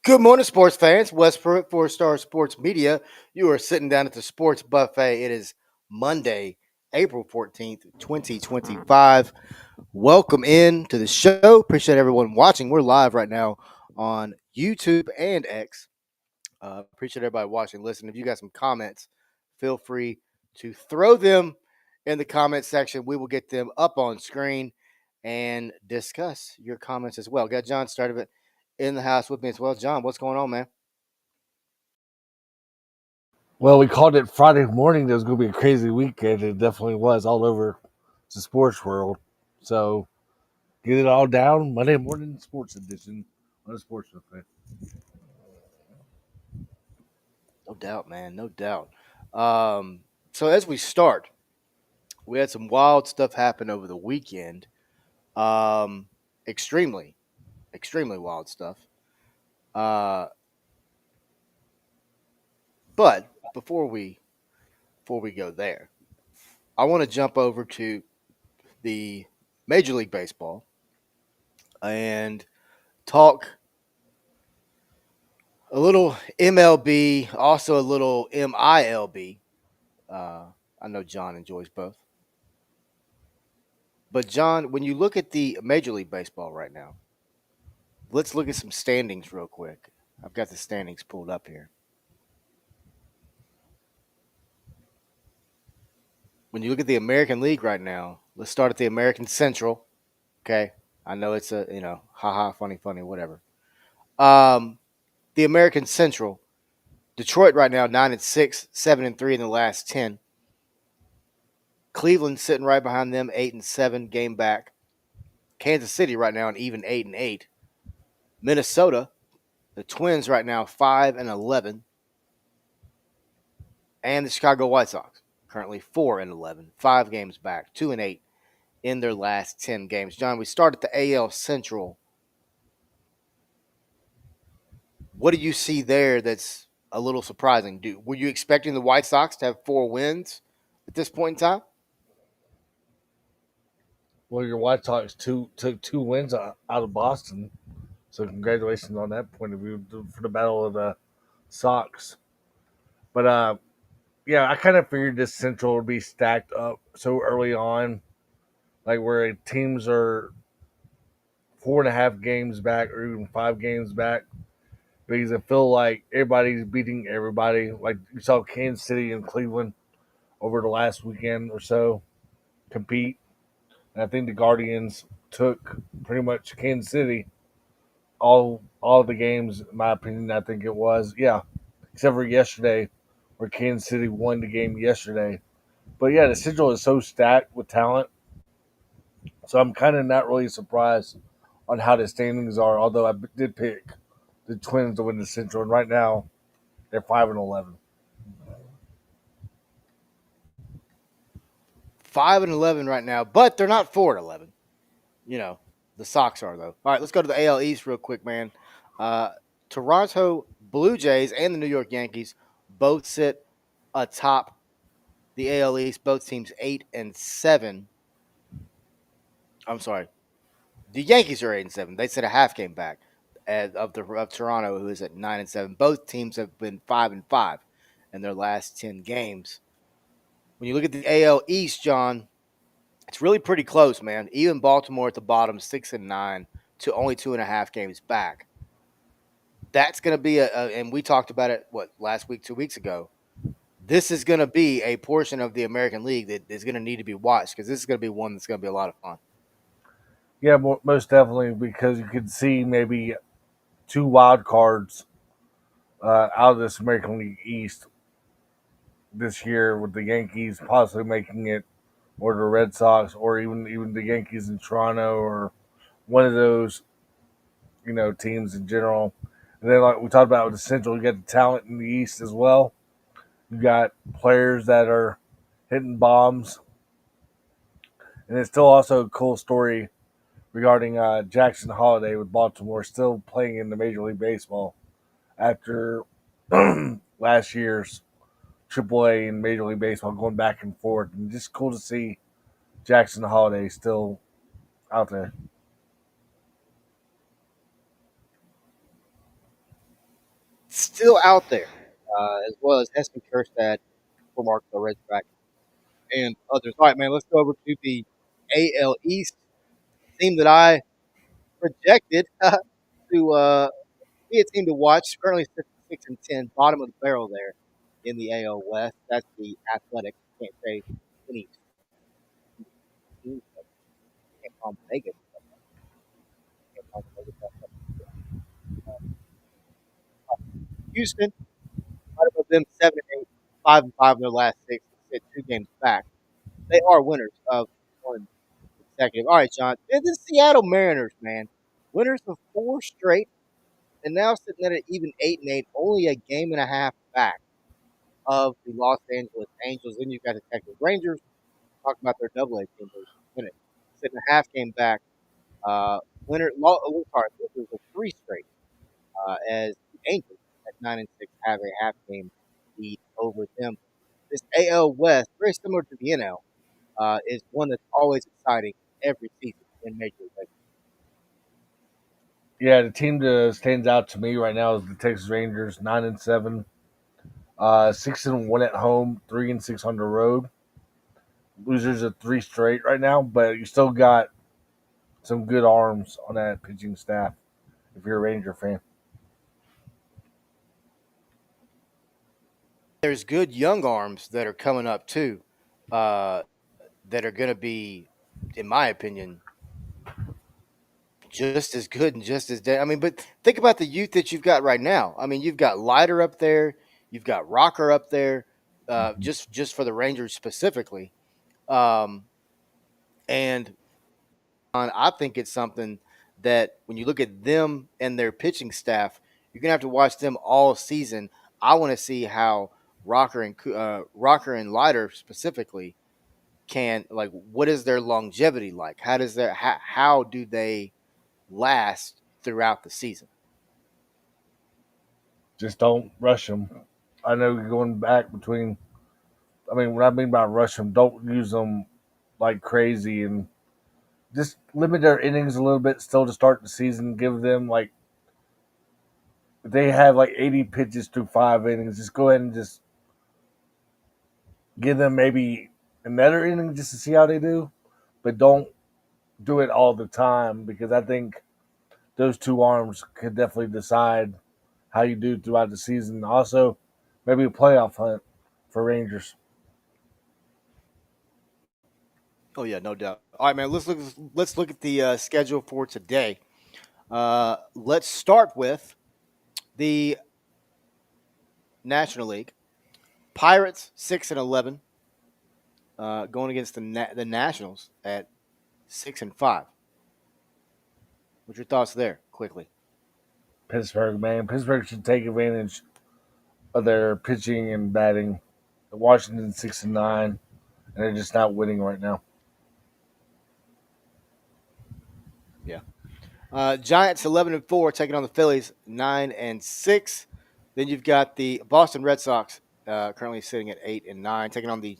Good morning, sports fans. West Pruitt, 4 Star Sports Media. You are sitting down at the sports buffet. It is Monday, April 14th, 2025. Welcome in to the show. Appreciate everyone watching. We're live right now on YouTube and X. Appreciate everybody watching. Listen, if you got some comments, feel free to throw them in the comment section. We will get them up on screen and discuss your comments as well. Got John started it in the house with me as well. John, what's going on, man? Well, we called it Friday morning. There was going to be a crazy weekend. It definitely was all over the sports world. So get it all down. Monday morning sports edition on the Sports Buffet. No doubt, man. No doubt. So as we start, we had some wild stuff happen over the weekend. Um, extremely, extremely wild stuff. Uh, but before we go there, I want to jump over to the Major League Baseball and talk a little MLB, also a little MILB. I know John enjoys both. But John, when you look at the Major League Baseball right now, let's look at some standings real quick. I've got the standings pulled up here. When you look at the American League right now, let's start at the American Central. Okay, I know it's a haha, funny, funny, whatever. Um, the American Central, Detroit right now 9-6, 7-3 in the last 10. Cleveland sitting right behind them, 8-7, game back. Kansas City right now an even 8-8. Minnesota, the Twins right now 5-11, and the Chicago White Sox currently 4-11, 5 games back, 2-8 in their last 10 games. John, we start at the AL Central. What do you see there that's a little surprising? Were you expecting the White Sox to have 4 wins at this point in time? Well, your White Sox took 2 wins out of Boston. So congratulations on that point of view for the battle of the Sox. But yeah, I kind of figured this Central would be stacked up so early on, like where teams are 4.5 games back or even 5 games back, because I feel like everybody's beating everybody. Like you saw Kansas City and Cleveland over the last weekend or so compete. And I think the Guardians took pretty much Kansas City all of the games, in my opinion. I think it was, yeah, except for yesterday, where Kansas City won the game yesterday. But yeah, the Central is so stacked with talent, so I'm kind of not really surprised on how the standings are. Although I did pick the Twins to win the Central, and right now they're 5-11. 5-11 right now, but they're not 4-11. You know, the Sox are though. All right, let's go to the AL East real quick, man. Uh, Toronto Blue Jays and the New York Yankees both sit atop the AL East. Both teams 8-7. I'm sorry, the Yankees are 8-7. They sit a half game back of Toronto, who is at 9-7. Both teams have been 5-5 in their last 10 games. When you look at the AL East, John, it's really pretty close, man. Even Baltimore at the bottom, 6-9, to only 2.5 games back. That's going to be and we talked about it last week, 2 weeks ago. This is going to be a portion of the American League that is going to need to be watched because this is going to be one that's going to be a lot of fun. Yeah, most definitely, because you could see maybe two wild cards out of this American League East this year, with the Yankees possibly making it, or the Red Sox, or even the Yankees in Toronto, or one of those teams in general. And then, like we talked about with the Central, you got the talent in the East as well. You got players that are hitting bombs, and it's still also a cool story regarding Jackson Holiday with Baltimore still playing in the Major League Baseball after last year's AAA and Major League Baseball going back and forth, and just cool to see Jackson Holiday still out there. still out there, as well as Heston Kjerstad, former Red Sox, and others. All right, man, let's go over to the AL East team that I projected to be a team to watch. Currently sits at 6-10, bottom of the barrel there in the AL West. That's the Athletics. Can't say any teams, but can't call them negative. Can't call them negative. Houston, out of them 7-8, 5-5 in their last six, sit 2 games back. They are winners of one consecutive. All right, John. And the Seattle Mariners, man, winners of 4 straight, and now sitting at an even 8-8, only a game and a half back of the Los Angeles Angels. Then you've got the Texas Rangers. Talk about their Double-A team this minute, sitting a half game back. Losers of 3 straight, as the Angels at 9-6 have a half game lead over them. This AL West, very similar to the NL, is one that's always exciting every season in Major League Baseball. Yeah, the team that stands out to me right now is the Texas Rangers, 9-7, 6-1 at home, 3-6 on the road. Losers of 3 straight right now, but you still got some good arms on that pitching staff. If you're a Ranger fan, There's good young arms that are coming up too, uh, that are going to be, in my opinion, just as good and just as I mean, but think about the youth that you've got right now. I mean, you've got Leiter up there, you've got Rocker up there, just for the Rangers specifically, um, and I think it's something that when you look at them and their pitching staff, you're gonna have to watch them all season. I want to see how Rocker and Leiter specifically can, like, what is their longevity like? How do they last throughout the season? just don't rush them. I know you're going back between. I mean, what I mean by rush them, don't use them like crazy and just limit their innings a little bit still to start the season. Give them like if they have like 80 pitches through 5 innings, just go ahead and just give them maybe another inning just to see how they do, but don't do it all the time because I think those two arms could definitely decide how you do throughout the season. Also, maybe a playoff hunt for Rangers. Oh yeah, no doubt. All right, man. Let's look at the schedule for today. Let's start with the National League. Pirates 6-11, going against the Nationals at 6-5. What's your thoughts there? Quickly. Pittsburgh, man. Pittsburgh should take advantage of their pitching and batting. Washington 6-9, and they're just not winning right now. Yeah. Giants 11-4, taking on the Phillies 9-6. Then you've got the Boston Red Sox, currently sitting at 8-9, taking on the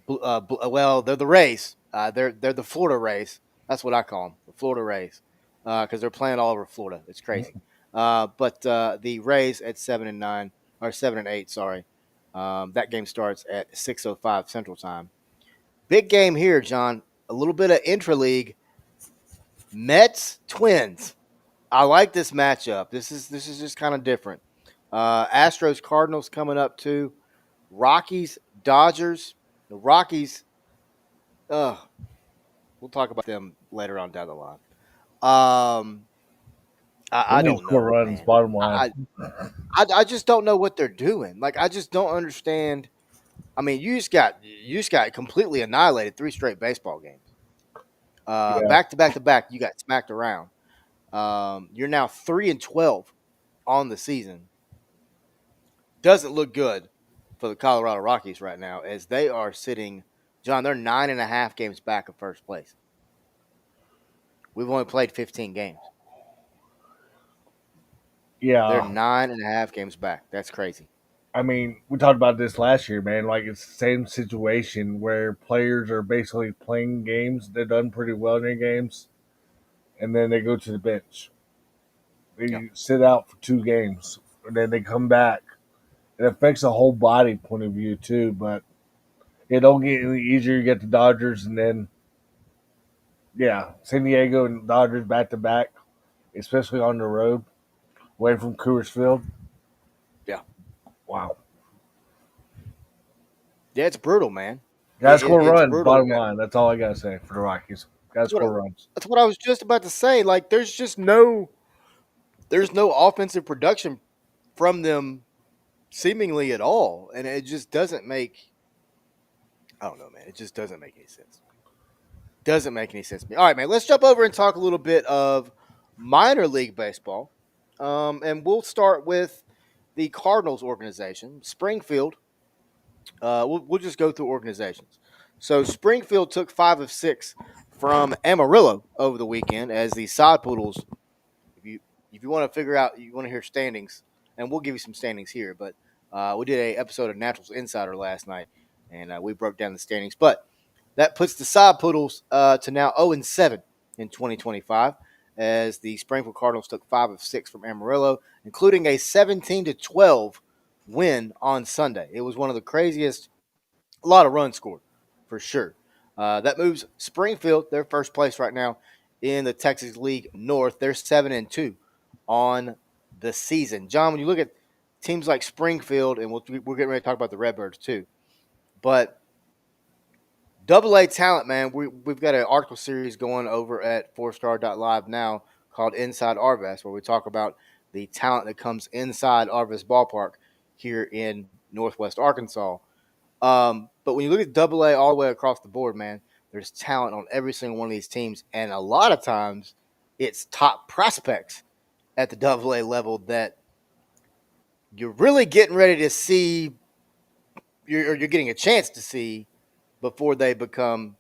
well, they're the Rays. They're the Florida Rays. That's what I call them, the Florida Rays, because they're playing all over Florida. It's crazy. But the Rays at 7-9 or 7-8. Sorry, that game starts at 6:05 Central Time. Big game here, John. A little bit of intra-league. Mets Twins. I like this matchup. This is just kind of different. Astros Cardinals coming up too. Rockies Dodgers. The Rockies. Uh, we'll talk about them later on down the line. Um, They I need to don't score know, runs, man. bottom line. I, I just don't know what they're doing. Like, I just don't understand. I mean, you just got completely annihilated 3 straight baseball games. Yeah. Back to back to back, you got smacked around. You're now 3-12 on the season. Doesn't look good for the Colorado Rockies right now, as they are sitting. John, they're 9.5 games back of first place. We've only played 15 games. They're Yeah. 9.5 games back. That's crazy. I mean, we talked about this last year, man. Like, it's the same situation where players are basically playing games. They're done pretty well in their games, and then they go to the bench. Yeah. They sit out for 2 games. and then they come back. It affects the whole body point of view too. But it don't get any easier. You get the Dodgers, and then yeah, San Diego and Dodgers back to back, especially on the road, away from Coors Field. Yeah, Wow, yeah, it's brutal, man. gotta score It's runs. brutal. Bottom line, that's all I gotta say for the Rockies. Gotta That's what score runs. that's what I was just about to say. Like, there's no offensive production from them seemingly at all, and it just doesn't make. I don't know, man. It just doesn't make any sense. Doesn't make any sense to me. All right, man. Let's jump over and talk a little bit of minor league baseball, and we'll start with the Cardinals organization, Springfield. We'll just go through organizations. So Springfield took 5 of 6 from Amarillo over the weekend as the Sod Poodles. If you want to figure out, you want to hear standings, and we'll give you some standings here. But we did a episode of Naturals Insider last night, and we broke down the standings. But that puts the Sod Poodles to now 0-7 in 2025, as the Springfield Cardinals took 5 of 6 from Amarillo, including a 17-12 win on Sunday. It was one of the craziest. A lot of runs scored, for sure. That moves Springfield, their first place right now in the Texas League North. They're 7-2 on the season. John, when you look at teams like Springfield, and we're getting ready to talk about the Redbirds too, but Double A talent, man. We've got an article series going over at fourstar.live now called Inside Arvest, where we talk about the talent that comes inside Arvest Ballpark here in Northwest Arkansas. But when you look at Double A all the way across the board, man, there's talent on every single one of these teams, and a lot of times it's top prospects at the Double A level that you're really getting ready to see, you're getting a chance to see before they become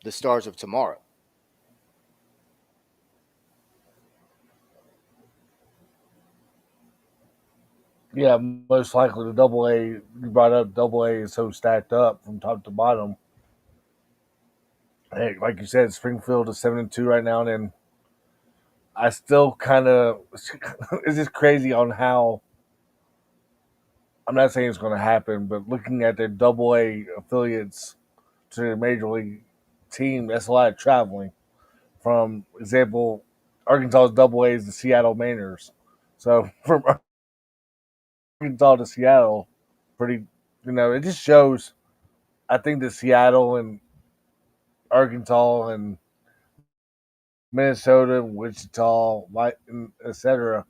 the stars of tomorrow. Yeah, most likely the Double A. You brought up Double A is so stacked up from top to bottom. Hey, like you said, Springfield is 7-2 right now, and I still kind of it's just crazy on how. I'm not saying it's going to happen, but looking at their Double A affiliates to their major league team, that's a lot of traveling. From example, Arkansas's Double A is the Seattle Mariners, so from Arkansas to Seattle, pretty. It just shows. I think that Seattle and Arkansas and Minnesota, Wichita, etc.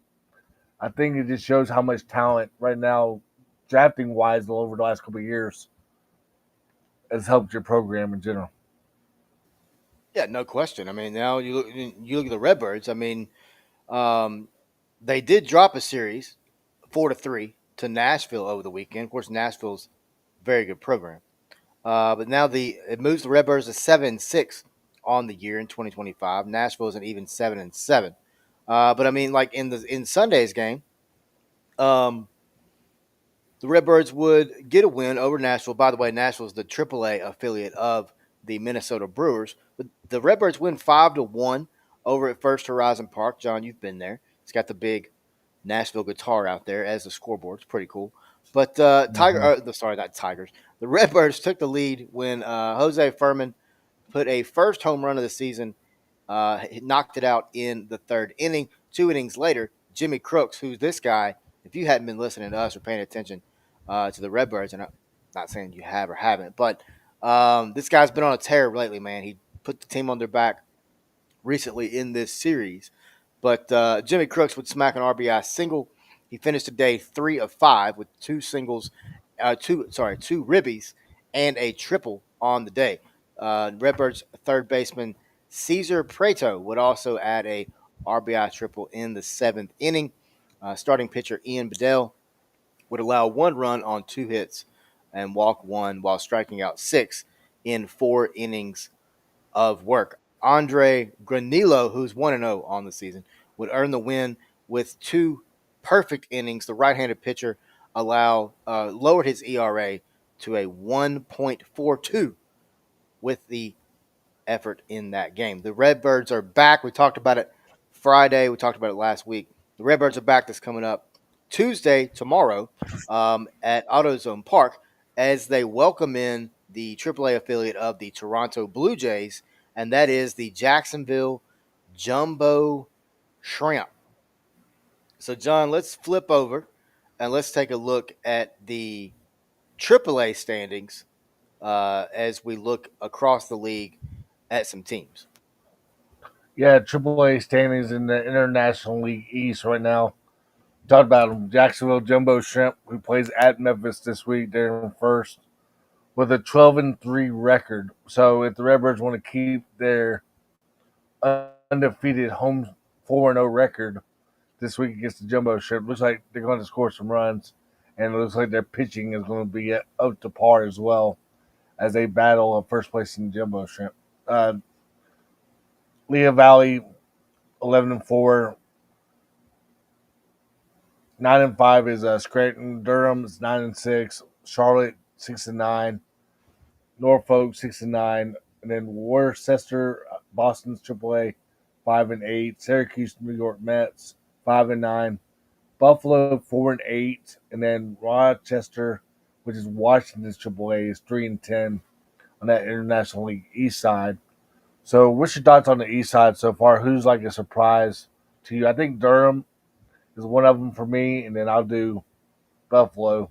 I think it just shows how much talent right now, drafting wise, over the last couple of years, has helped your program in general. Yeah, no question. I mean, now you look at the Redbirds. I mean, um, they did drop a series 4-3 to Nashville over the weekend. Of course, Nashville's a very good program. But now it moves the Redbirds to 7-6 on the year in 2025. Nashville is an even 7-7. But I mean, like in Sunday's game, um, the Redbirds would get a win over Nashville. By the way, Nashville is the AAA affiliate of the Minnesota Brewers. But the Redbirds win 5-1 over at First Horizon Park. John, you've been there. It's got the big Nashville guitar out there as the scoreboard. It's pretty cool. But Mm-hmm. sorry, not Tigers. The Redbirds took the lead when Jose Furman put a first home run of the season. He knocked it out in the third inning. 2 innings later, Jimmy Crooks, who's this guy, if you hadn't been listening to us or paying attention to the Redbirds, and I'm not saying you have or haven't, but this guy's been on a tear lately, man. He put the team on their back recently in this series. But Jimmy Crooks would smack an RBI single. He finished today 3 of 5 with two singles, two ribbies, and a triple on the day. Redbirds third baseman Cesar Preto would also add a RBI triple in the seventh inning. Starting pitcher Ian Bedell would allow 1 run on 2 hits and walk one while striking out 6 in 4 innings of work. Andre Granillo, who's 1-0 on the season, would earn the win with 2 perfect innings. The right-handed pitcher lowered his ERA to a 1.42 with the effort in that game. The Redbirds are back. We talked about it Friday. We talked about it last week. The Redbirds are back. This coming up Tuesday, tomorrow, at AutoZone Park as they welcome in the AAA affiliate of the Toronto Blue Jays, and that is the Jacksonville Jumbo Shrimp. So, John, let's flip over and let's take a look at the AAA standings as we look across the league at some teams. Yeah, AAA standings in the International League East right now. Talked about them. Jacksonville Jumbo Shrimp, who plays at Memphis this week. They're in first with a 12-3 record. So if the Redbirds want to keep their undefeated home 4-0 record this week against the Jumbo Shrimp, looks like they're going to score some runs, and it looks like their pitching is going to be up to par as well as they battle a first place in the Jumbo Shrimp. Uh, Lehigh Valley 11-4. 9-5 is Scranton. Durham is 9-6. Charlotte 6-9. Norfolk 6-9, and then Worcester, Boston's AAA 5-8. Syracuse, New York Mets 5-9. Buffalo 4-8, and then Rochester, which is Washington's AAA, is 3-10 on that International League East side. So, what's your thoughts on the East side so far? Who's like a surprise to you? I think Durham is one of them for me, and then I'll do Buffalo,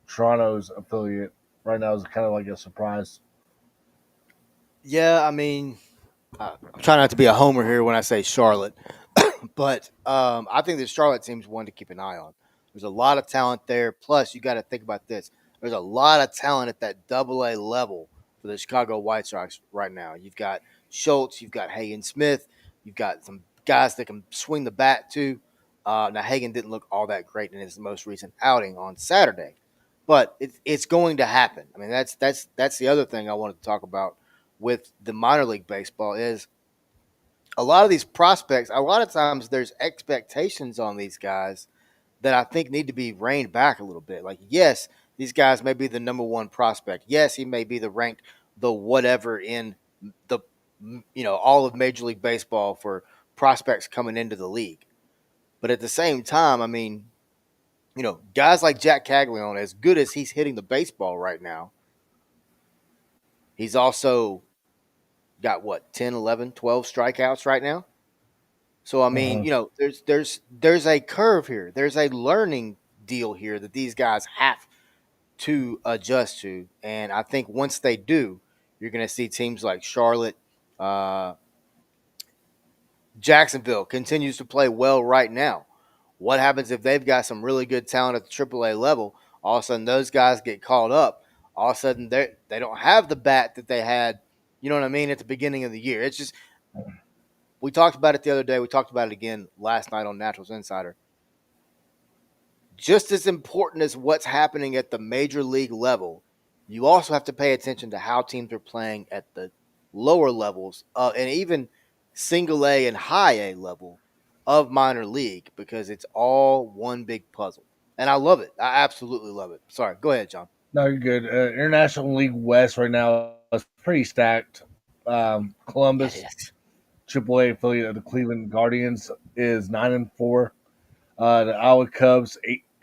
Toronto's affiliate. Right now is kind of like a surprise. Yeah, I mean, I'm trying not to be a homer here when I say Charlotte, but I think the Charlotte team's one to keep an eye on. There's a lot of talent there. Plus, you got to think about this. There's a lot of talent at that Double A level for the Chicago White Sox right now. You've got Schultz, you've got Hagen Smith, you've got some guys that can swing the bat too. Now Hagen didn't look all that great in his most recent outing on Saturday, but it's going to happen. I mean, that's the other thing I wanted to talk about with the minor league baseball is a lot of these prospects, a lot of times there's expectations on these guys that I think need to be reined back a little bit. Like, yes, these guys may be the number one prospect. Yes, he may be the ranked, the whatever in the, all of Major League Baseball for prospects coming into the league. But at the same time, I mean, guys like Jack Caglione, as good as he's hitting the baseball right now, he's also got what, 10, 11, 12 strikeouts right now. So I mean, Mhm. there's a curve here. There's a learning deal here that these guys have to adjust to, and I think once they do, you're going to see teams like Charlotte, uh, Jacksonville continues to play well right now. What happens if they've got some really good talent at the AAA level? All of a sudden, those guys get called up. All of a sudden, they don't have the bat that they had. You know what I mean? At the beginning of the year, it's just we talked about it the other day. We talked about it again last night on Naturals Insider. Just as important as what's happening at the major league level, you also have to pay attention to how teams are playing at the lower levels and even single A and high A level of minor league because it's all one big puzzle. And I love it. I absolutely love it. Sorry. Go ahead, John. No, you're good. International League West right now is pretty stacked. Columbus, It is. AAA affiliate of the Cleveland Guardians, is 9-4. The Iowa Cubs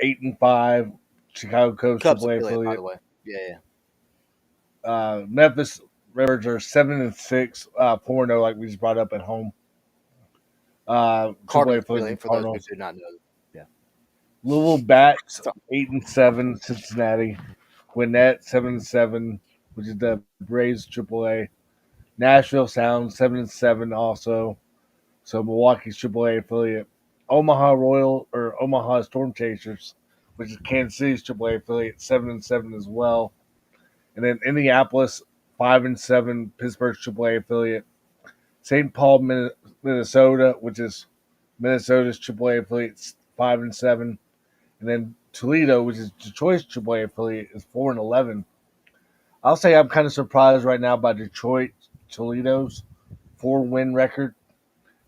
8-5. Chicago Cubs Cubs AAA affiliate, by the affiliate. way. Yeah, yeah. Memphis Redbirds are 7-6, 4-0, like we just brought up at home. AAA Cardinals affiliate affiliate of the for those who Cardinals. do not know. Yeah. Louisville Bats So, 8-7. Cincinnati. Gwinnett 7-7, which is the Braves AAA. Nashville Sound 7-7 also. So Milwaukee's AAA affiliate. Omaha Royal or Omaha Storm Chasers, which is Kansas City's AAA affiliate, 7-7 as well. And then Indianapolis 5-7, Pittsburgh's AAA affiliate. St. Paul, Minnesota, which is Minnesota's AAA affiliate, 5-7. And then Toledo, which is Detroit's AAA affiliate, is 4-11. I'll say I'm kind of surprised right now by Detroit, Toledo's 4-win record.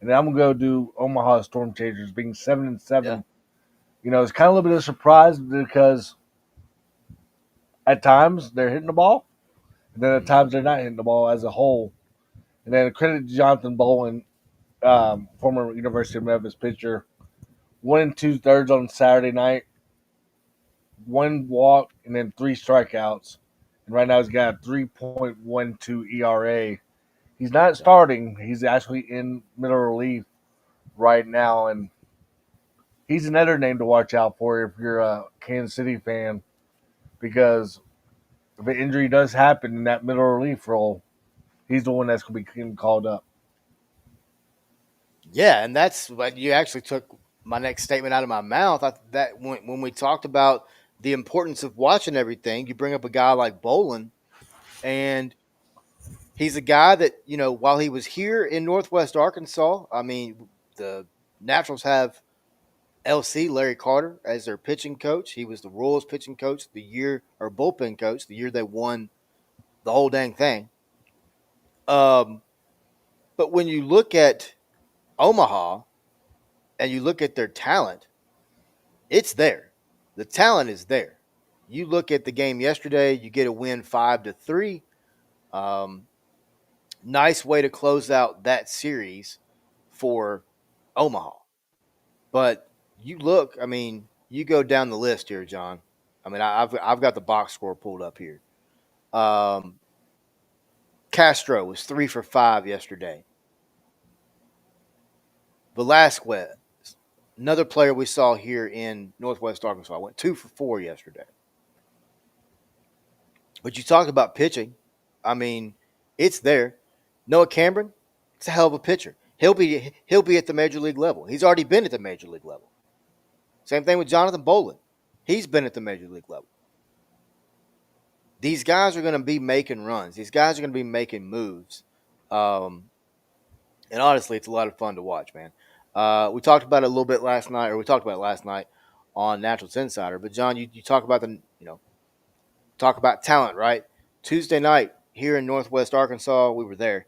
And then I'm gonna go do Omaha Storm Chasers being 7-7. yeah. It's kind of a little bit of surprise because at times they're hitting the ball, and then at Mhm. times they're not hitting the ball as a whole. And then credit to Jonathan Bolin, former University of Memphis pitcher, 1 and 2/3 on Saturday night, one walk, and then three strikeouts. And right now he's got a 3.12 ERA. He's not Yeah. starting. He's actually in middle relief right now, and he's another name to watch out for if you're a Kansas City fan, because if an injury does happen in that middle relief role, he's the one that's going to be getting called up. Yeah, and that's what you actually took my next statement out of my mouth. That when we talked about the importance of watching everything, you bring up a guy like Bolin, and he's a guy that, while he was here in Northwest Arkansas, I mean, the Naturals have LC Larry Carter as their pitching coach. He was the Royals pitching coach the year, or bullpen coach the year they won the whole dang thing. Um, but when you look at Omaha and you look at their talent, it's there. The talent is there. You look at the game yesterday, you get a win 5-3. Um, nice way to close out that series for Omaha. But you look, I mean, you go down the list here, John. I mean, I've got the box score pulled up here. Um, Castro was 3 for 5 yesterday. Velasquez, another player we saw here in Northwest Arkansas, went 2 for 4 yesterday. But you talked about pitching. I mean, it's there. Noah Cameron, it's a hell of a pitcher. He'll be at the major league level. He's already been at the major league level. Same thing with Jonathan Bolin. He's been at the major league level. These guys are going to be making runs. These guys are going to be making moves. Um, and honestly, it's a lot of fun to watch, man. We talked about it a little bit last night, or we talked about it last night on Naturals Insider. But John, you talk about talk about talent, right? Tuesday night here in Northwest Arkansas, we were there.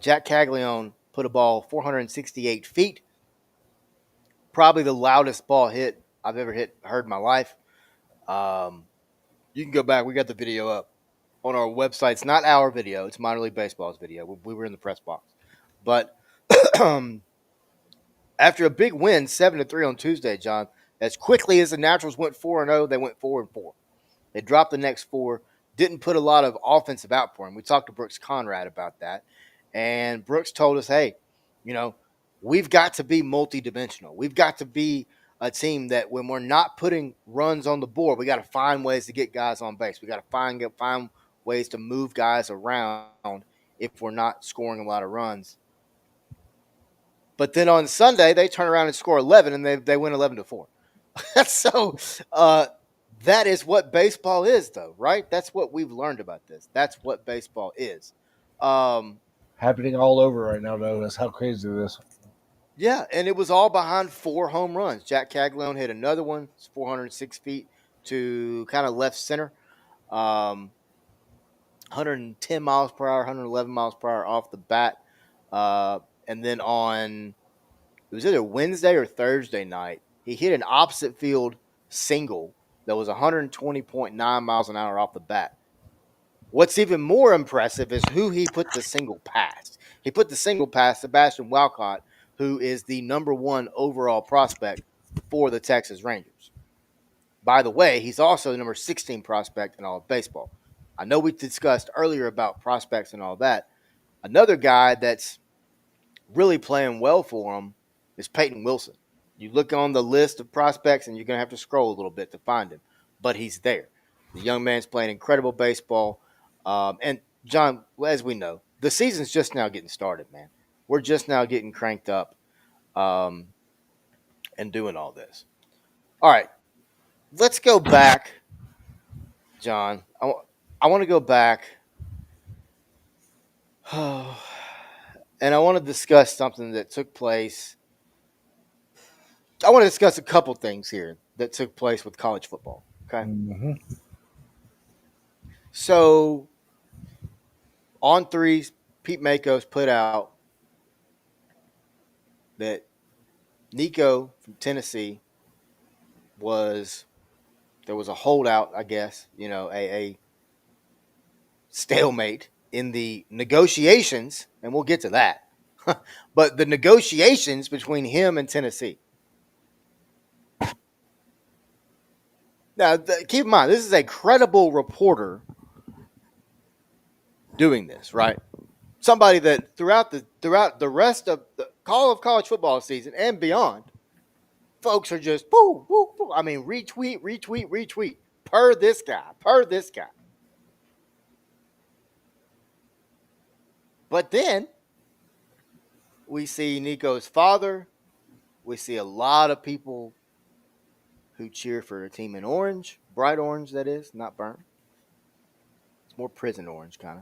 Jack Caglione put a ball 468 feet, probably the loudest ball hit I've ever heard in my life. Um, you can go back. We got the video up on our website. It's not our video. It's minor league baseball's video. We were in the press box, but after a big win, 7-3 on Tuesday, John, as quickly as the Naturals went 4-0, they went 4-4. They dropped the next four. Didn't put a lot of offensive outpouring. We talked to Brooks Conrad about that, and Brooks told us, "Hey, you know, we've got to be multidimensional. We've got to be a team that when we're not putting runs on the board, we got to find ways to get guys on base. We got to find ways to move guys around if we're not scoring a lot of runs." But then on Sunday, they turn around and score 11, and they win 11-4. So that is what baseball is, though, right? That's what we've learned about this. That's what baseball is. Um, Happening all over right now, though. That's how crazy it is. yeah, and it was all behind 4 home runs. Jack Caglione hit another one, it's 406 feet to kind of left center. 110 miles per hour, 111 miles per hour off the bat. And then on, it was either Wednesday or Thursday night, he hit an opposite field single that was 120.9 miles an hour off the bat. What's even more impressive is who he put the single past. He put the single past Sebastian Walcott, who is the #1 overall prospect for the Texas Rangers. By the way, he's also the number 16 prospect in all of baseball. I know we discussed earlier about prospects and all that. Another guy that's really playing well for him is Peyton Wilson. You look on the list of prospects, and you're going to have to scroll a little bit to find him, but he's there. The young man's playing incredible baseball. And John, as we know, the season's just now getting started, man. We're just now getting cranked up um, and doing all this. All right, let's go back, John. I want to go back, and I want to discuss something that took place. I want to discuss a couple things here that took place with college football. Okay. Mm-hmm. So on threes, Pete Makos put out that Nico from Tennessee there was a holdout, I guess, a stalemate in the negotiations, and we'll get to that. But the negotiations between him and Tennessee. Now, keep in mind, this is a credible reporter doing this, right? Somebody that throughout the rest of the call of college football season and beyond, folks are just boo, boo, boo. I mean, retweet, retweet, retweet per this guy, per this guy. But then we see Nico's father. We see a lot of people who cheer for a team in orange, bright orange, that is, not burnt. It's more prison orange, kind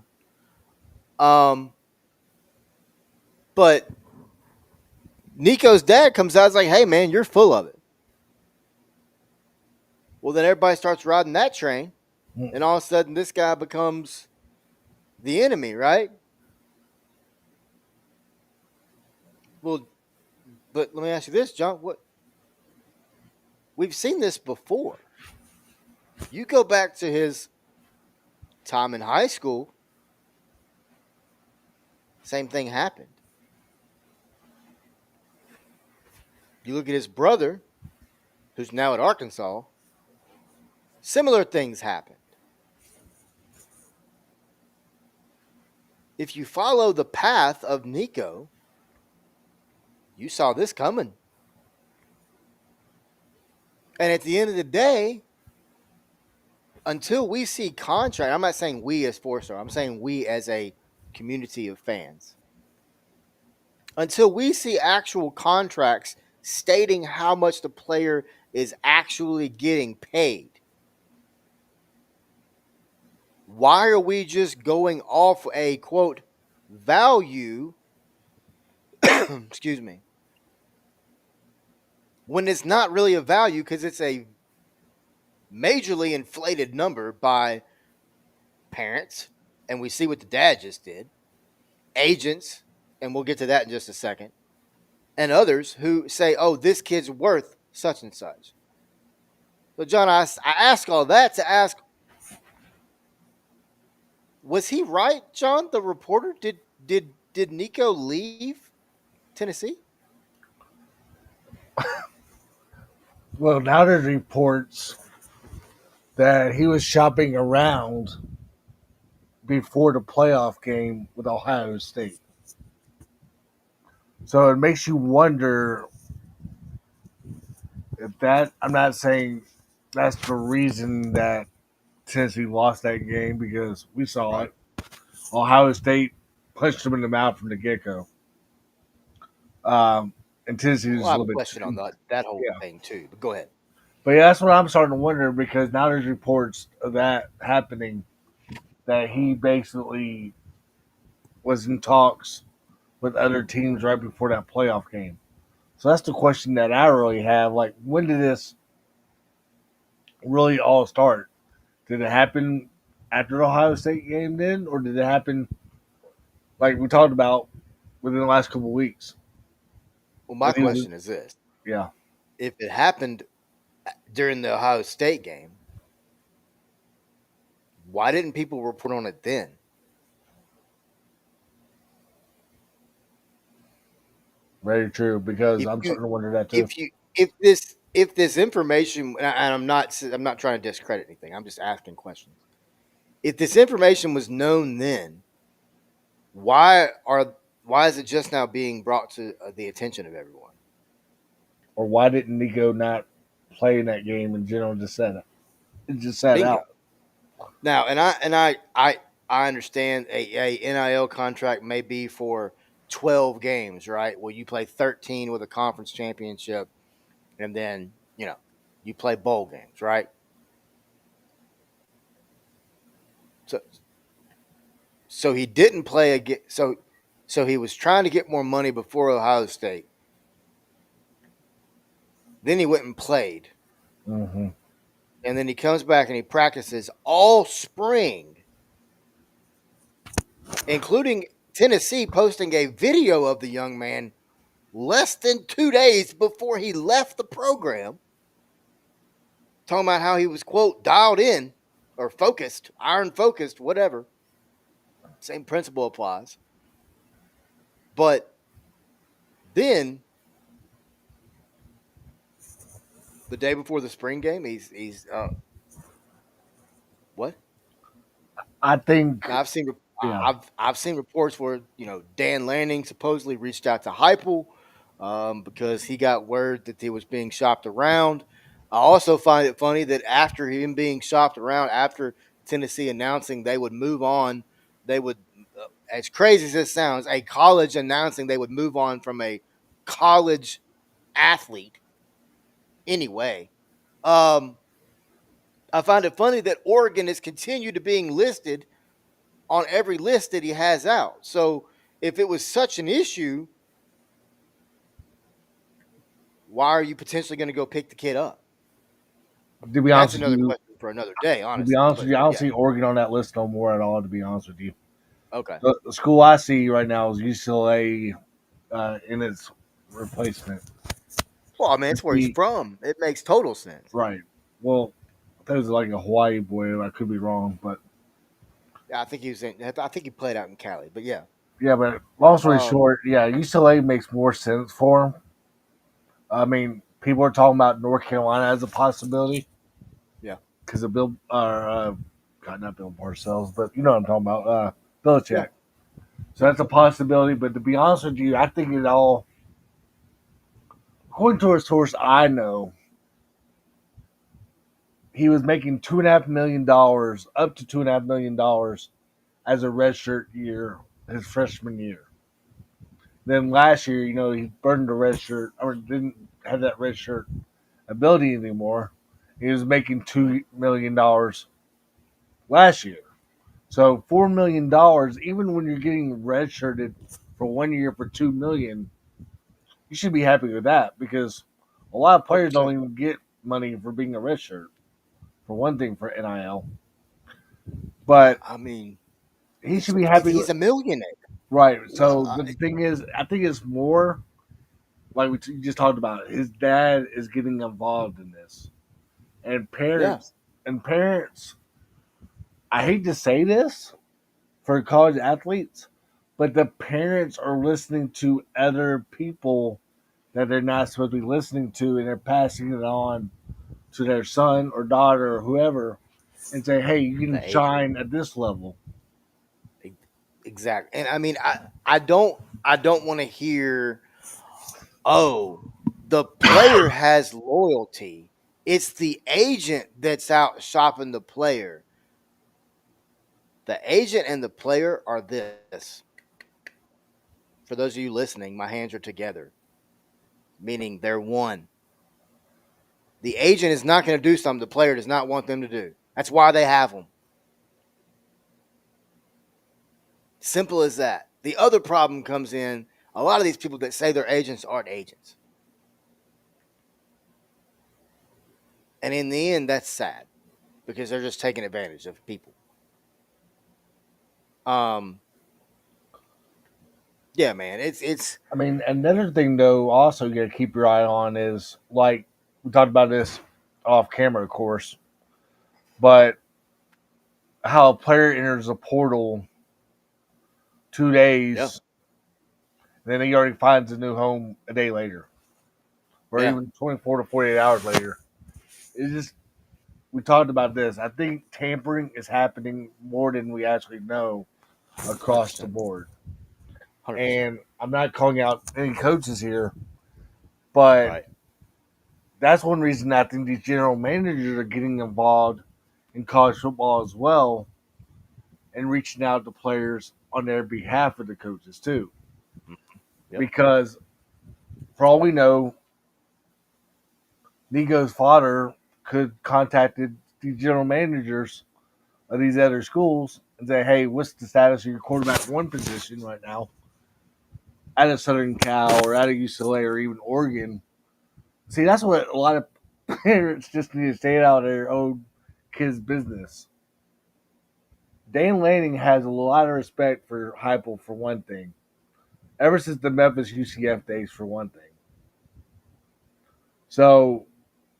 of. But Nico's dad comes out and is like, hey, man, you're full of it. Well, then everybody starts riding that train, and all of a sudden this guy becomes the enemy, right? Well, but let me ask you this, John. What we've seen this before. You go back to his time in high school, same thing happened. You look at his brother, who's now at Arkansas, similar things happened. If you follow the path of Nico, you saw this coming. And at the end of the day, until we see contract, I'm not saying we as Four-Star, I'm saying we as a community of fans. Until we see actual contracts stating how much the player is actually getting paid, why are we just going off a quote value excuse me, when it's not really a value because it's a majorly inflated number by parents, and we see what the dad just did, agents, and we'll get to that in just a second, and others who say, oh, this kid's worth such and such. So, John, I ask all that to ask, was he right, John, the reporter? Did Nico leave Tennessee? Well, now there's reports that he was shopping around before the playoff game with Ohio State. So it makes you wonder if that, I'm not saying that's the reason that Tennessee lost that game because we saw it. Ohio State punched them in the mouth from the get go. And Tennessee was Well, I a have little a bit, question on that whole yeah. thing too, but go ahead. But yeah, that's what I'm starting to wonder because now there's reports of that happening that he basically was in talks with other teams right before that playoff game. So that's the question that I really have. Like, when did this really all start? Did it happen after the Ohio State game then, or did it happen like we talked about within the last couple of weeks? Well, my When he was, question is this: yeah, if it happened during the Ohio State game, why didn't people report on it then? very true. Because If I'm you starting to wonder that too. if you if this information, and I'm not trying to discredit anything, I'm just asking questions. If this information was known then, why are why is it just now being brought to the attention of everyone? Or why didn't Nico not play in that game in general? Just said it. It just sat Bingo. out. Now, and I understand a NIL contract may be for 12 games, right? Well, you play 13 with a conference championship, and then you play bowl games, right? So so he didn't play again. So he was trying to get more money before Ohio State. Then he went and played, Mm-hmm. and then he comes back and he practices all spring, including Tennessee posting a video of the young man less than 2 days before he left the program, talking about how he was, quote, dialed in or focused, iron focused, whatever. Same principle applies. But then the day before the spring game, he's What? I think, Now yeah, I've seen reports where Dan Lanning supposedly reached out to Heupel because he got word that he was being shopped around. I also find it funny that after him being shopped around, after Tennessee announcing they would move on, they would, as crazy as this sounds, a college announcing they would move on from a college athlete anyway. Um, I find it funny that Oregon has continued to being listed on every list that he has out. So if it was such an issue, why are you potentially going to go pick the kid up? to be That's honest with another you, question for another day, to be honestly. honest with But you, I don't yeah, see Oregon on that list no more at all. To be honest with you, okay. the school I see right now is UCLA in its replacement. Well, I mean, it's where he's The, from. It makes total sense. right. Well, that was like a Hawaii boy. I could be wrong, but Yeah, I think he was in. I think he played out in Cali. But yeah, yeah. But long story um, short, yeah, UCLA makes more sense for him. I mean, people are talking about North Carolina as a possibility yeah, because of Bill, God, not Bill Parcells, but you know what I'm talking about, yeah. Belichick. So that's a possibility. But to be honest with you, I think it all, according to a source I know, he was making $2.5 million, up to $2.5 million as a redshirt year, his freshman year. Then last year, he burned the red shirt or didn't have that red shirt ability anymore. He was making $2 million last year. So $4 million, even when you're getting redshirted for 1 year for $2 million, you should be happy with that because a lot of players don't 100%. even get money for being a redshirt. For one thing, for NIL, but I mean, he should be happy with he's a millionaire. right. Uh, So, but the thing is, I think it's more like we just talked about. His dad is getting involved in this, and yeah, parents. I hate to say this for college athletes, but the parents are listening to other people that they're not supposed to be listening to, and they're passing it on to their son or daughter or whoever, and say, "Hey, you the can agent. shine at this level." Exactly. And I mean, I don't want to hear, oh, the player has loyalty. It's the agent that's out shopping the player. The agent and the player are this. For those of you listening, my hands are together, meaning they're one. The agent is not going to do something the player does not want them to do. That's why they have them. Simple as that. The other problem comes in a lot of these people that say they're agents aren't agents. And in the end, that's sad because they're just taking advantage of people. Um, yeah, man, it's I mean, another thing though, also you got to keep your eye on is like we talked about this off camera, of course, but how a player enters a portal two yeah, days, then he already finds a new home a day later, or yeah, even 24 to 48 hours later. It's just we talked about this. I think tampering is happening more than we actually know hundred across the percent, board. 100%. And I'm not calling out any coaches here, but Right. that's one reason I think these general managers are getting involved in college football as well and reaching out to players on their behalf of the coaches too. Mhm. Yep. Because for all we know, Nico's father could contacted the general managers of these other schools and say, "Hey, what's the status of your quarterback one position right now out of Southern Cal or out of UCLA or even Oregon?" See, that's what a lot of parents just need to stay out of their own kids' business. Dan Lanning has a lot of respect for Heupel for one thing. Ever since the Memphis UCF days, for one thing. So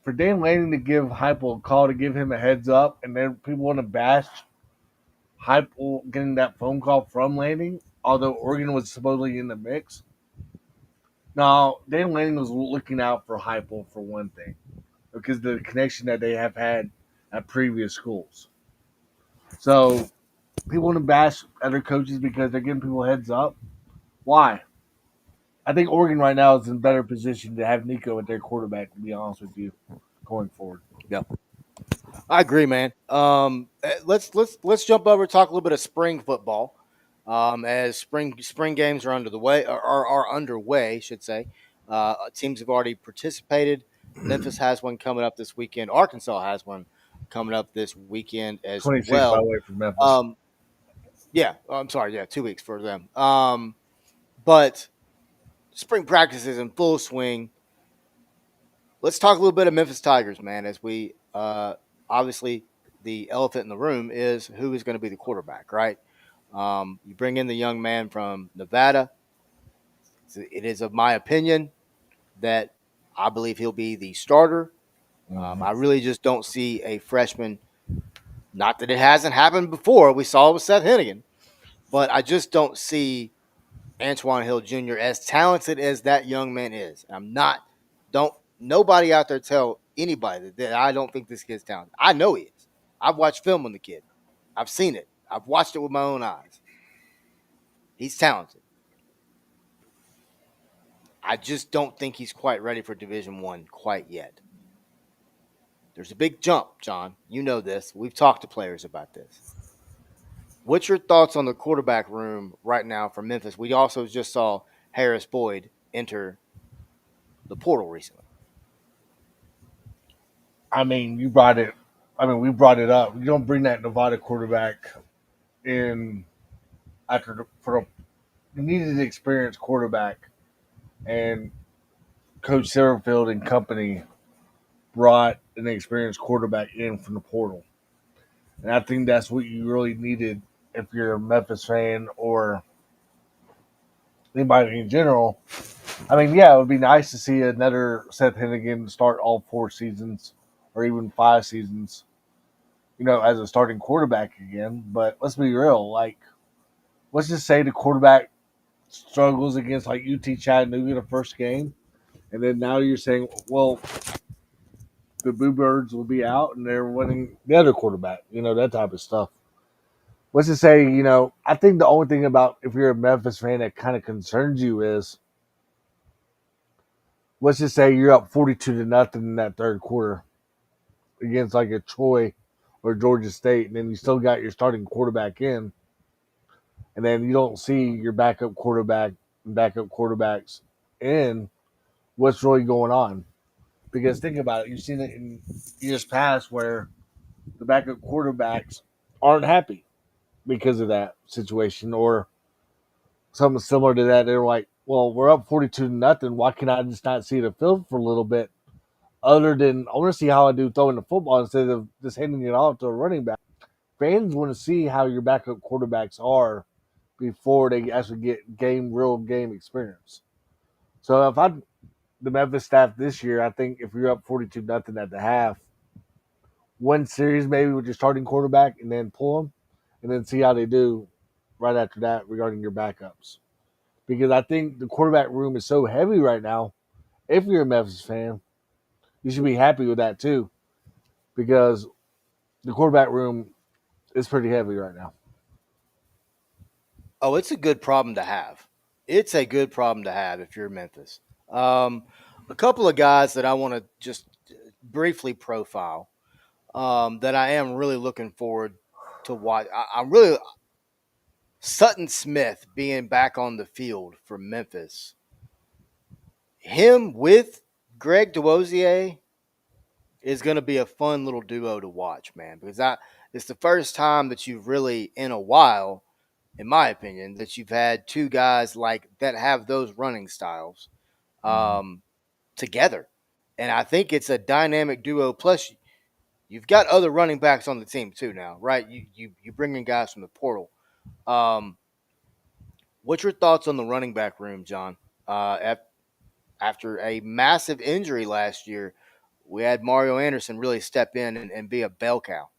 for Dan Lanning to give Heupel a call to give him a heads up, and then people want to bash Heupel getting that phone call from Lanning, although Oregon was supposedly in the mix. Now Dan Lanning was looking out for Heupel for one thing, because the connection that they have had at previous schools. So people want to bash other coaches because they're giving people heads up. Why? I think Oregon right now is in a better position to have Nico at their quarterback. To be honest with you, going forward. Yeah, I agree, man. Let's jump over and talk a little bit of spring football. As spring games are under the way are underway, should say. Teams have already participated. Memphis has one coming up this weekend. Arkansas has one coming up this weekend as 26 by the well. way for Memphis. Um, yeah, I'm sorry. Yeah, 2 weeks for them. But spring practice is in full swing. Let's talk a little bit of Memphis Tigers, man. As we obviously the elephant in the room is who is going to be the quarterback, right? You bring in the young man from Nevada. It is of my opinion that I believe he'll be the starter. Mm-hmm. I really just don't see a freshman. Not that it hasn't happened before. We saw it with Seth Hennigan, but I just don't see Antoine Hill Jr. as talented as that young man is. I'm not. Don't nobody out there tell anybody that I don't think this kid's talented. I know he is. I've watched film on the kid. I've seen it. I've watched it with my own eyes. He's talented. I just don't think he's quite ready for Division One quite yet. There's a big jump, John. You know this. We've talked to players about this. What's your thoughts on the quarterback room right now for Memphis? We also just saw Harris Boyd enter the portal recently. I mean, you brought it. I mean, we brought it up. You don't bring that Nevada quarterback in after for you needed an experienced quarterback, and Coach Satterfield and company brought an experienced quarterback in from the portal, and I think that's what you really needed if you're a Memphis fan or anybody in general. I mean, yeah, it would be nice to see another Seth Hennigan start all 4 seasons or even 5 seasons, as a starting quarterback again. But let's be real, like, let's just say the quarterback struggles against like UT Chattanooga the first game, and then now you're saying, well, the Bluebirds will be out and they're winning the other quarterback, that type of stuff. Let's just say, I think the only thing about if you're a Memphis fan that kind of concerns you is, let's just say you're up 42-0 in that third quarter against like a Troy or Georgia State, and then you still got your starting quarterback in, and then you don't see your backup quarterback and backup quarterbacks in. What's really going on? Because think about it, you've seen it in years past where the backup quarterbacks aren't happy because of that situation or something similar to that. They're like, well, we're up 42-0. Why can I just not see the field for a little bit? Other than I want to see how I do throwing the football instead of just handing it off to a running back. Fans want to see how your backup quarterbacks are before they actually get real game experience. So if I'm the Memphis staff this year, I think if you're up 42-0 at the half, one series maybe with your starting quarterback and then pull them and then see how they do right after that regarding your backups. Because I think the quarterback room is so heavy right now. If you're a Memphis fan, you should be happy with that too, because the quarterback room is pretty heavy right now. Oh, it's a good problem to have. It's a good problem to have if you're Memphis. Um, a couple of guys that I want to just briefly profile that I am really looking forward to watch. I'm really Sutton Smith being back on the field for Memphis. Him with Greg DeWosier is going to be a fun little duo to watch, man, because it's the first time that you've really, in a while, in my opinion, that you've had two guys like that have those running styles Mm-hmm. um, together. And I think it's a dynamic duo. Plus, you've got other running backs on the team too now, right? You bring in guys from the portal. Um, what's your thoughts on the running back room, John? After a massive injury last year, we had Mario Anderson really step in and be a bell cow.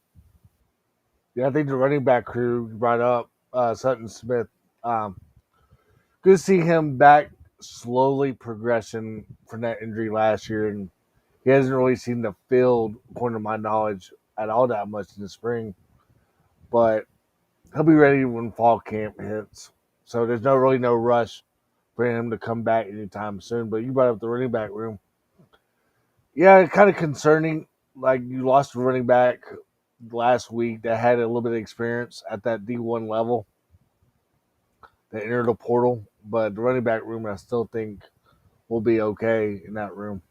Yeah, I think the running back crew brought up Sutton Smith. Um, Good to see him back slowly progressing from that injury last year, and he hasn't really seen the field, according to my knowledge, at all that much in the spring. but he'll be ready when fall camp hits. So there's no rush for him to come back anytime soon. But you brought up the running back room. Yeah, kind of concerning. Like you lost a running back last week that had a little bit of experience at that D1 level that entered the portal. But the running back room, I still think will be okay in that room.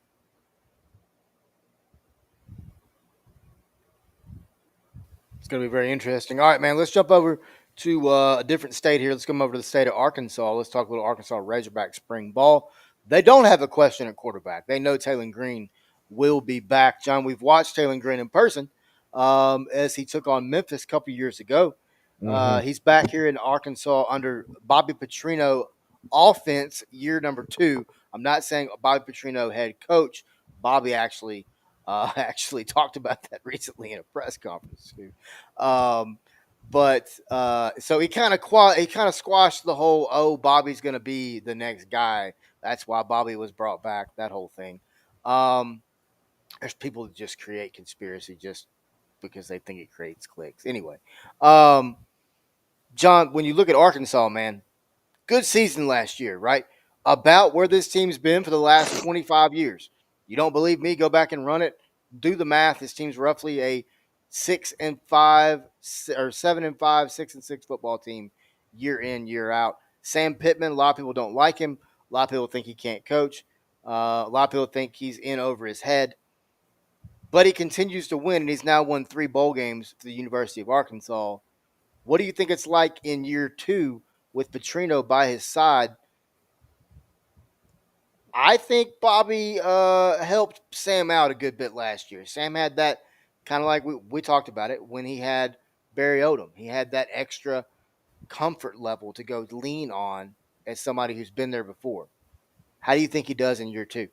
It's going to be very interesting. All right, man. Let's jump over to a different state here. Let's come over to the state of Arkansas. Let's talk a little Arkansas Razorback spring ball. They don't have a question at quarterback. They know Taylor Green will be back. John, we've watched Taylor Green in person as he took on Memphis a couple years ago. Mm-hmm. He's back here in Arkansas under Bobby Petrino offense, year number 2. I'm not saying Bobby Petrino head coach. Bobby actually actually talked about that recently in a press conference too. Um, but so he kind of squashed the whole Bobby's going to be the next guy. That's why Bobby was brought back. That whole thing. Um, there's people that just create conspiracy just because they think it creates clicks. Anyway, um, John, when you look at Arkansas, man, good season last year, right? About where this team's been for the last 25 years. You don't believe me? Go back and run it. Do the math. This team's roughly a 6-5 or 7-5, 6-6 football team year in, year out. Sam Pittman, a lot of people don't like him. A lot of people think he can't coach. A lot of people think he's in over his head. But he continues to win, and he's now won 3 bowl games for the University of Arkansas. What do you think it's like in year 2 with Petrino by his side? I think Bobby helped Sam out a good bit last year. Sam had that kind of like we talked about it when he had Barry Odom. He had that extra comfort level to go lean on as somebody who's been there before. How do you think he does in year 2?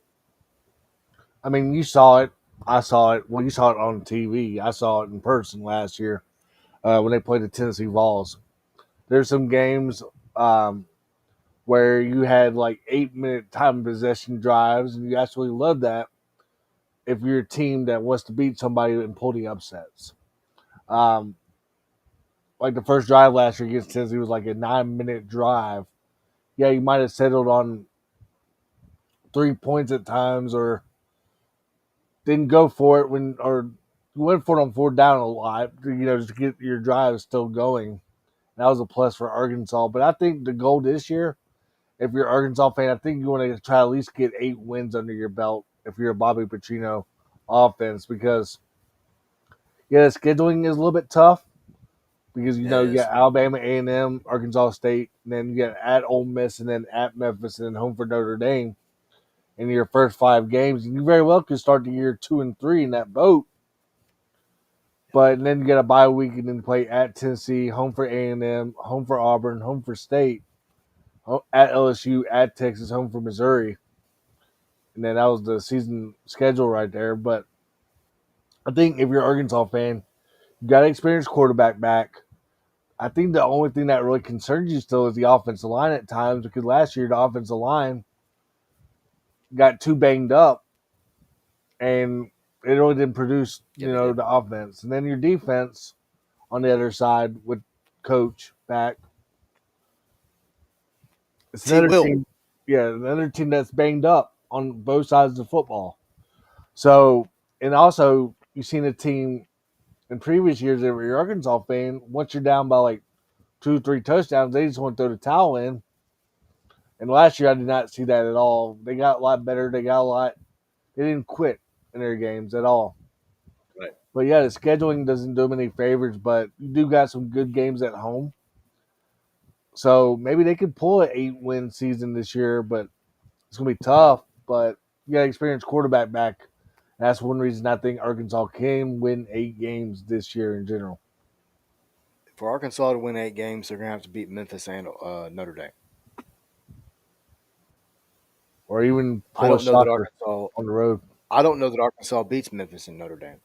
I mean, you saw it. I saw it. Well, you saw it on TV. I saw it in person last year when they played the Tennessee Vols. There's some games um, where you had like 8 minute time possession drives, and you actually love that if you're a team that wants to beat somebody and pull the upsets. Um, like the first drive last year against Tennessee was like a 9 minute drive. Yeah, you might have settled on 3 points at times, or didn't go for it when, or went for it on 4th down a lot. Just to get your drive still going. That was a plus for Arkansas. But I think the goal this year, if you're an Arkansas fan, I think you want to try at least get 8 wins under your belt if you're a Bobby Petrino offense, because yeah, the scheduling is a little bit tough because It you is. got Alabama, A&M, Arkansas State, and then you got at Ole Miss, and then at Memphis, and then home for Notre Dame in your first 5 games. And you very well could start the year 2-3 in that boat. But then you get a bye week and then play at Tennessee, home for A&M, home for Auburn, home for State, at LSU, at Texas, home for Missouri. And then that was the season schedule right there. But I think if you're an Arkansas fan, you got an experienced quarterback back. I think the only thing that really concerns you still is the offensive line at times, because last year the offensive line got too banged up and it really didn't produce, Yeah, they did. the offense. And then your defense on the other side with coach back, it's T. another Will. team, yeah, another team that's banged up on both sides of the football. So, and also you've seen a team in previous years that were your Arkansas fan, once you're down by like 2 or 3 touchdowns, they just want to throw the towel in. And last year I did not see that at all. They got a lot better. They didn't quit in their games at all. Right. But yeah, the scheduling doesn't do them any favors, but you do got some good games at home. So maybe they could pull an 8 win season this year, but it's gonna be tough. But you got an experienced quarterback back. That's one reason I think Arkansas can win 8 games this year in general. For Arkansas to win 8 games, they're going to have to beat Memphis and Notre Dame. Or even I pull a don't know that shocker Arkansas. on the road. I don't know that Arkansas beats Memphis and Notre Dame.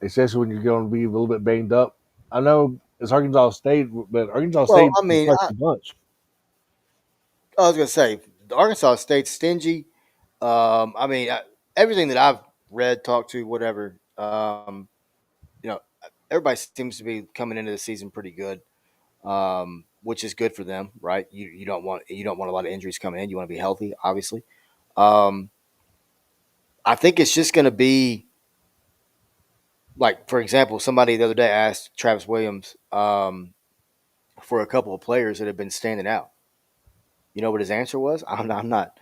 Especially when you're going to be a little bit banged up. I know it's Arkansas State, but Arkansas Well, State I mean, reflects a bunch. I was going to say the Arkansas State's stingy. I mean, everything that I've read, talked to, whatever. You know, everybody seems to be coming into the season pretty good, which is good for them, right? You don't want a lot of injuries coming in. You want to be healthy, obviously. Um, I think it's just going to be like, for example, somebody the other day asked Travis Williams for a couple of players that have been standing out. You know what his answer was? I'm not.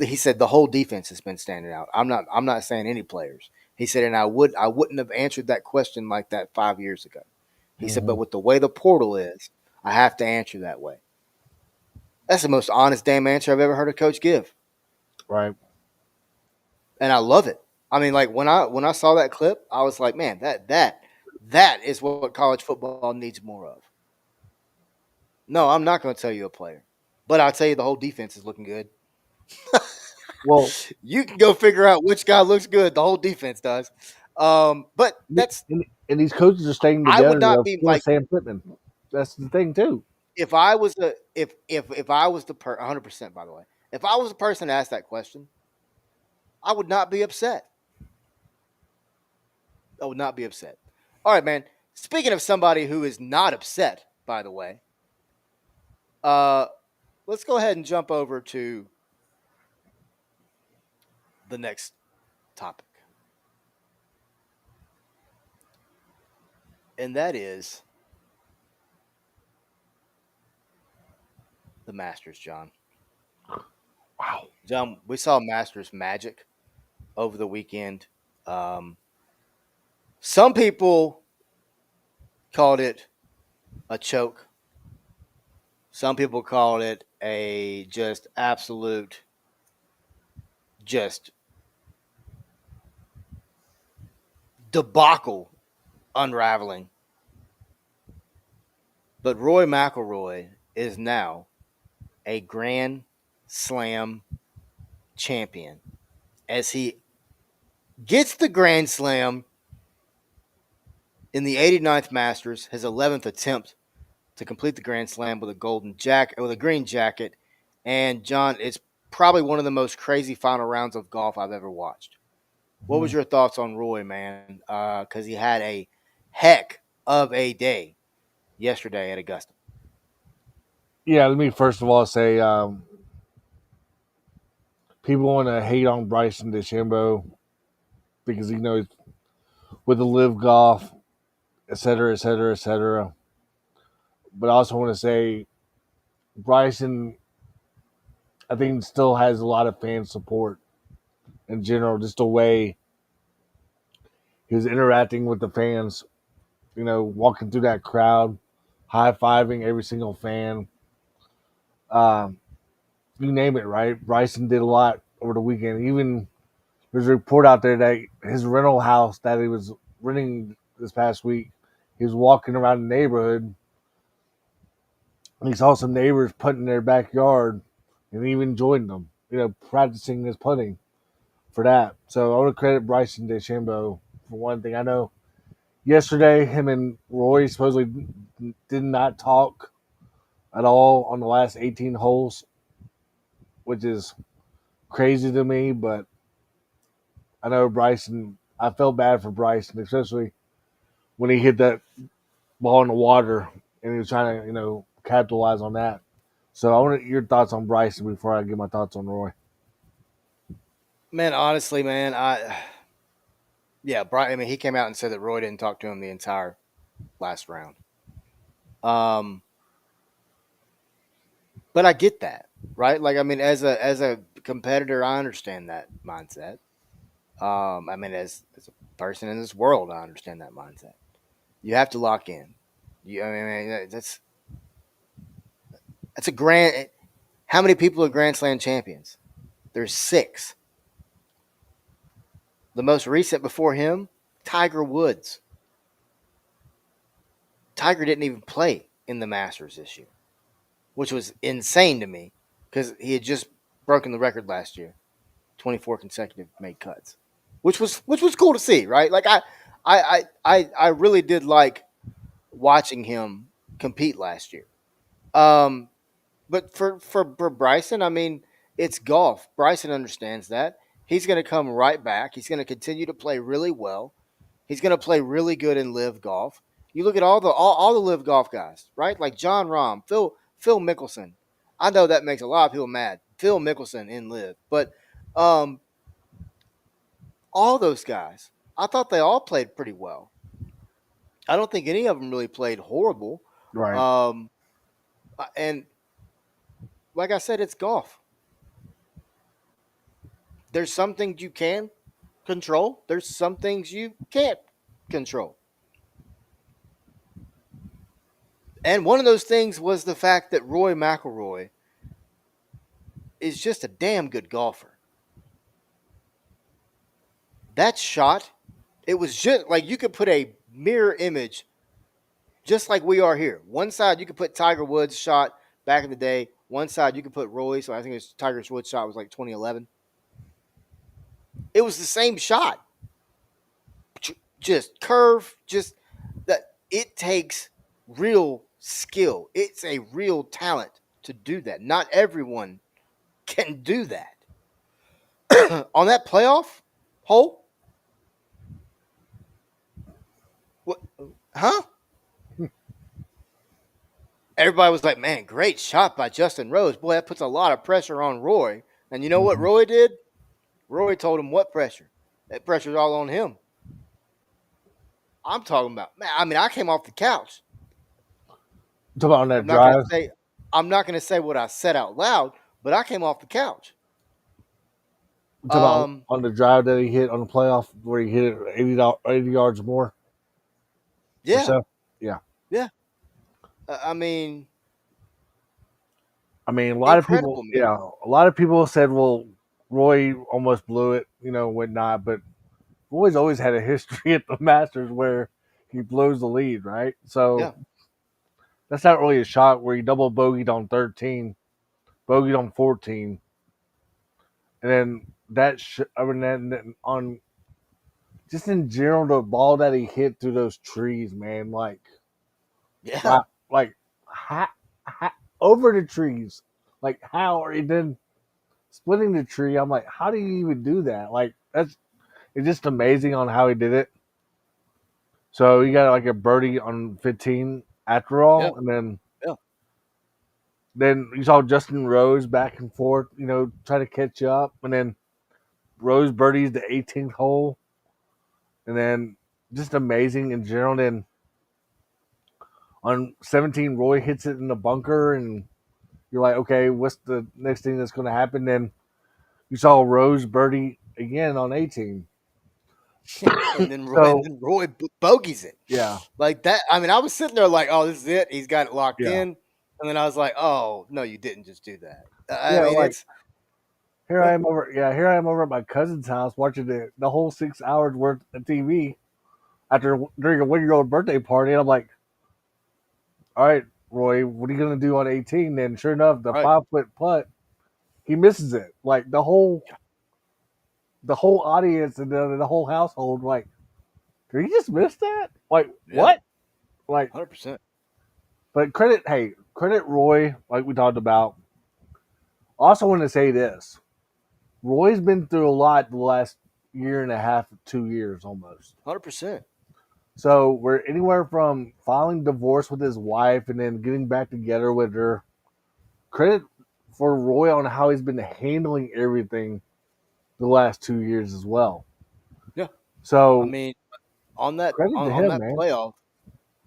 He said the whole defense has been standing out. I'm not saying any players. He said, and I wouldn't have answered that question like that 5 years ago. He said, but Hmm. with the way the portal is, I have to answer that way. That's the most honest damn answer I've ever heard a coach give, Right. and I love it. I mean, like when I saw that clip, I was like, man, that is what college football needs more of. No, I'm not going to tell you a player, but I'll tell you the whole defense is looking good. Well, You can go figure out which guy looks good. The whole defense does. But that's and these coaches are staying I would together not to be force like Sam Pittman. That's the thing too. if I was the if I was the 100%, by the way, if I was the person to ask that question, I would not be upset. I would not be upset. All right, man. Speaking of somebody who is not upset, by the way, uh, let's go ahead and jump over to the next topic, and that is the Masters, John. Wow. John, we saw Masters magic over the weekend. Um, some people called it a choke. Some people called it a just absolute, just debacle unraveling. But Roy McIlroy is now a Grand Slam champion as he gets the Grand Slam in the 89th Masters, his 11th attempt to complete the Grand Slam with a golden jacket, with a green jacket. And John, it's probably one of the most crazy final rounds of golf I've ever watched. What was Mhm. your thoughts on Roy, man? Because he had a heck of a day yesterday at Augusta. Yeah, let me first of all say people want to hate on Bryson DeChambeau because with the live golf, et cetera, et cetera, et cetera. But I also want to say Bryson, I think, still has a lot of fan support in general, just the way he was interacting with the fans, walking through that crowd, high fiving every single fan. Um, you name it, right? Bryson did a lot over the weekend. Even there's a report out there that his rental house that he was renting this past week, he was walking around the neighborhood and he saw some neighbors putting in their backyard and he even joined them, practicing his putting for that. So I want to credit Bryson DeChambeau for one thing. I know yesterday him and Roy supposedly did not talk at all on the last 18 holes, which is crazy to me, but I know Bryson, I felt bad for Bryson, especially when he hit that ball in the water and he was trying to, capitalize on that. So I want your thoughts on Bryson before I give my thoughts on Roy. Man, honestly, man, yeah, Brian. I mean, he came out and said that Roy didn't talk to him the entire last round. Um, but I get that, right? Like, I mean, as a competitor, I understand that mindset. I mean, as a person in this world, I understand that mindset. You have to lock in. I mean, that's a grand. How many people are Grand Slam champions? There's six. The most recent before him, Tiger Woods. Tiger didn't even play in the Masters this year, which was insane to me because he had just broken the record last year, 24 consecutive made cuts, which was cool to see, right? Like I really did like watching him compete last year. Um, but for Bryson, I mean, it's golf. Bryson understands that. He's going to come right back. He's going to continue to play really well. He's going to play really good in live golf. You look at all the live golf guys, right? Like John Rahm, Phil Mickelson. I know that makes a lot of people mad. Phil Mickelson in live, but um, all those guys, I thought they all played pretty well. I don't think any of them really played horrible. Right. Um, and like I said, it's golf. There's some things you can control. There's some things you can't control. And one of those things was the fact that Roy McIlroy is just a damn good golfer. That shot, it was just like you could put a mirror image just like we are here. One side you could put Tiger Woods' shot back in the day. One side you could put Roy. So I think it was Tiger Woods' shot was like 2011. It was the same shot. Just curve, just that it takes real skill. It's a real talent to do that. Not everyone can do that. On that playoff hole, what, huh? Everybody was like, man, great shot by Justin Rose. Boy, that puts a lot of pressure on Roy. And you know what Mhm. Roy did? Roy told him what pressure? That pressure's all on him. I'm talking about, man, I mean, I came off the couch. Talk about on I'm that not gonna drive. say I'm not gonna say what I said out loud, but I came off the couch. Talk about Um, on the drive that he hit on the playoff where he hit it 80 yards more or yeah, so. Yeah. yeah. I mean, I mean, a lot of people, incredible, man. yeah, a lot of people said, well, Roy almost blew it, whatnot, but Roy's always had a history at the Masters where he blows the lead, right? So Yeah, that's not really a shot where he double bogeyed on 13, bogeyed on 14, and then I mean, then on just in general, the ball that he hit through those trees, man, like, yeah, wow, like, ha, ha, over the trees, like, how are you then splitting the tree? I'm like, how do you even do that? Like, it's just amazing on how he did it. So he got like a birdie on 15 after yeah, all, and then yeah. you saw Justin Rose back and forth, try to catch up, and then Rose birdies the 18th hole, and then just amazing in general. Then on 17, Roy hits it in the bunker, and you're like, okay, what's the next thing that's going to happen? Then you saw Rose birdie again on 18. And So then Roy bogeys it yeah, like that. I mean, I was sitting there like, oh, this is it. He's got it locked yeah, in. And then I was like, oh no, you didn't just do that. I yeah. mean, Like it's here I am over, yeah, here I am over at my cousin's house watching the whole 6 hours worth of TV after during a 1 year old birthday party, and I'm like, all right, Roy, what are you gonna do on 18? Then sure enough, the right. 5 foot putt, he misses it. Like the whole audience and the whole household, like, did he just miss that? Like Yeah, what? Like, 100%. but credit Roy, like we talked about. Also, want to say this: Roy's been through a lot the last year and a half, 2 years almost. 100%. So we're anywhere from filing divorce with his wife and then getting back together with her. Credit for Roy on how he's been handling everything the last 2 years as well. Yeah. I So mean, credit to on him, that man. playoff,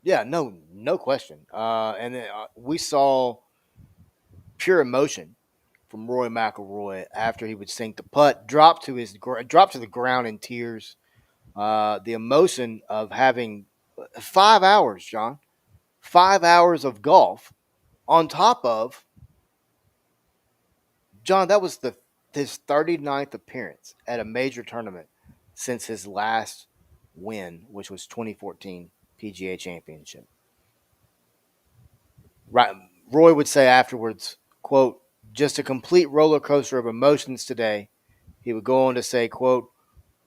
yeah, no question. And then, we saw pure emotion from Roy McIlroy after he would sink the putt, drop to the ground in tears. The emotion of having 5 hours, John, 5 hours of golf on top of John. That was the his 39th appearance at a major tournament since his last win, which was 2014 PGA Championship. Right, Roy would say afterwards, "quote Just a complete roller coaster of emotions today." He would go on to say, "quote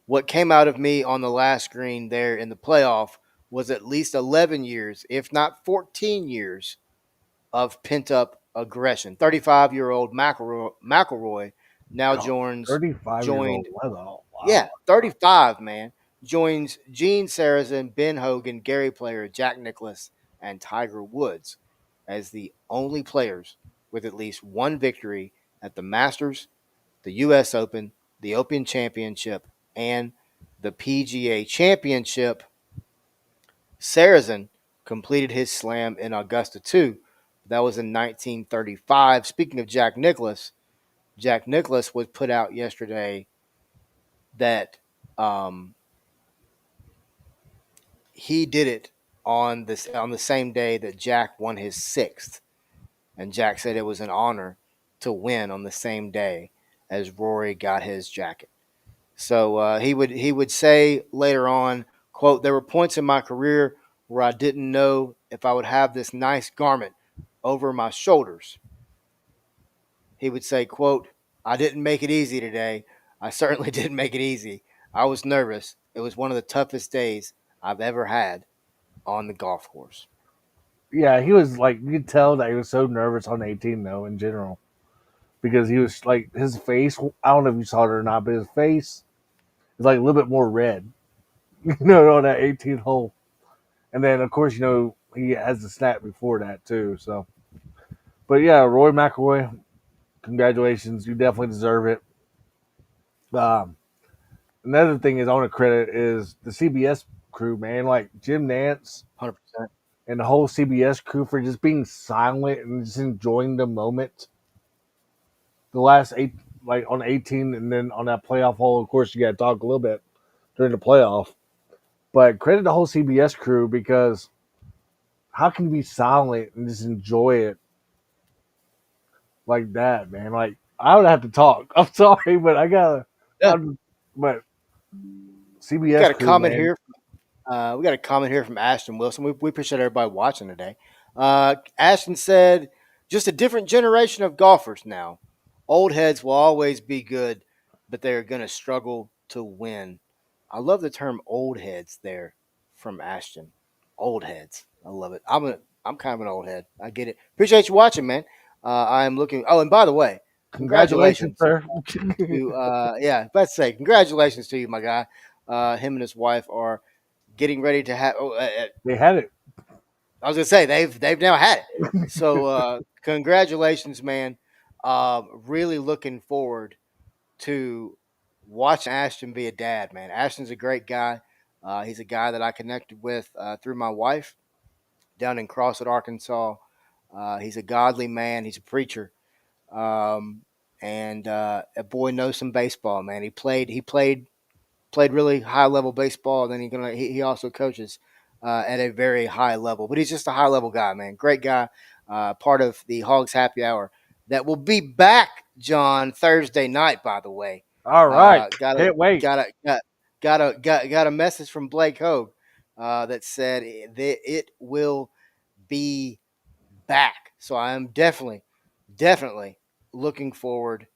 What came out of me on the last green there in the playoff was at least 11 years, if not 14 years, of pent up aggression." 35-year-old McElroy now God, 35-year old. joined, Wow. yeah, 35, man. joins Gene Sarazen, Ben Hogan, Gary Player, Jack Nicklaus, and Tiger Woods as the only players with at least one victory at the Masters, the U.S. Open, the Open Championship, and the PGA Championship. Sarazen completed his slam in Augusta too. That was in 1935. Speaking of Jack Nicklaus was put out yesterday that um, he did it on the same day that Jack won his sixth, and Jack said it was an honor to win on the same day as Rory got his jacket. So he would say later on, quote, "There were points in my career where I didn't know if I would have this nice garment over my shoulders." He would say, quote, "I didn't make it easy today. I certainly didn't make it easy. I was nervous. It was one of the toughest days I've ever had on the golf course." Yeah, he was like you could tell that he was so nervous on 18 though in general because he was like his face. I don't know if you saw it or not, but his face is like a little bit more red, on that 18th hole. And then of course he has the snap before that too. So, but yeah, Roy McIlroy, congratulations, you definitely deserve it. Um, Another thing is I want to credit is the CBS crew, man, like Jim Nance 100%. and the whole CBS crew for just being silent and just enjoying the moment. The last eight, like on 18, and then on that playoff hole, of course, you got to talk a little bit during the playoff. But credit the whole CBS crew because how can you be silent and just enjoy it like that, man? Like I would have to talk. I'm sorry, but I gotta. Yeah. But We CBS got a crew, comment man. here. We got a comment here from Ashton Wilson. We appreciate everybody watching today. Ashton said, "Just a different generation of golfers now. Old heads will always be good, but they are going to struggle to win." I love the term "old heads" there from Ashton. Old heads. I love it. I'm kind of an old head. I get it. Appreciate you watching, man. I am looking. Oh, and by the way, Congratulations, congratulations sir. to yeah. Let's say congratulations to you, my guy. Him and his wife are getting ready to have. They had it. I was gonna say they've now had it. So congratulations, man. Really looking forward to watching Ashton be a dad, man. Ashton's a great guy. He's a guy that I connected with through my wife down in Crossett, Arkansas. He's a godly man. He's a preacher, um, and a boy knows some baseball, man. He played really high level baseball. Then he also coaches at a very high level. But he's just a high level guy, man. Great guy. Part of the Hogs Happy Hour that will be back, John, Thursday night. By the way, All right. Can't wait. got a message from Blake Hogue that said that it will be back. So I am definitely looking forward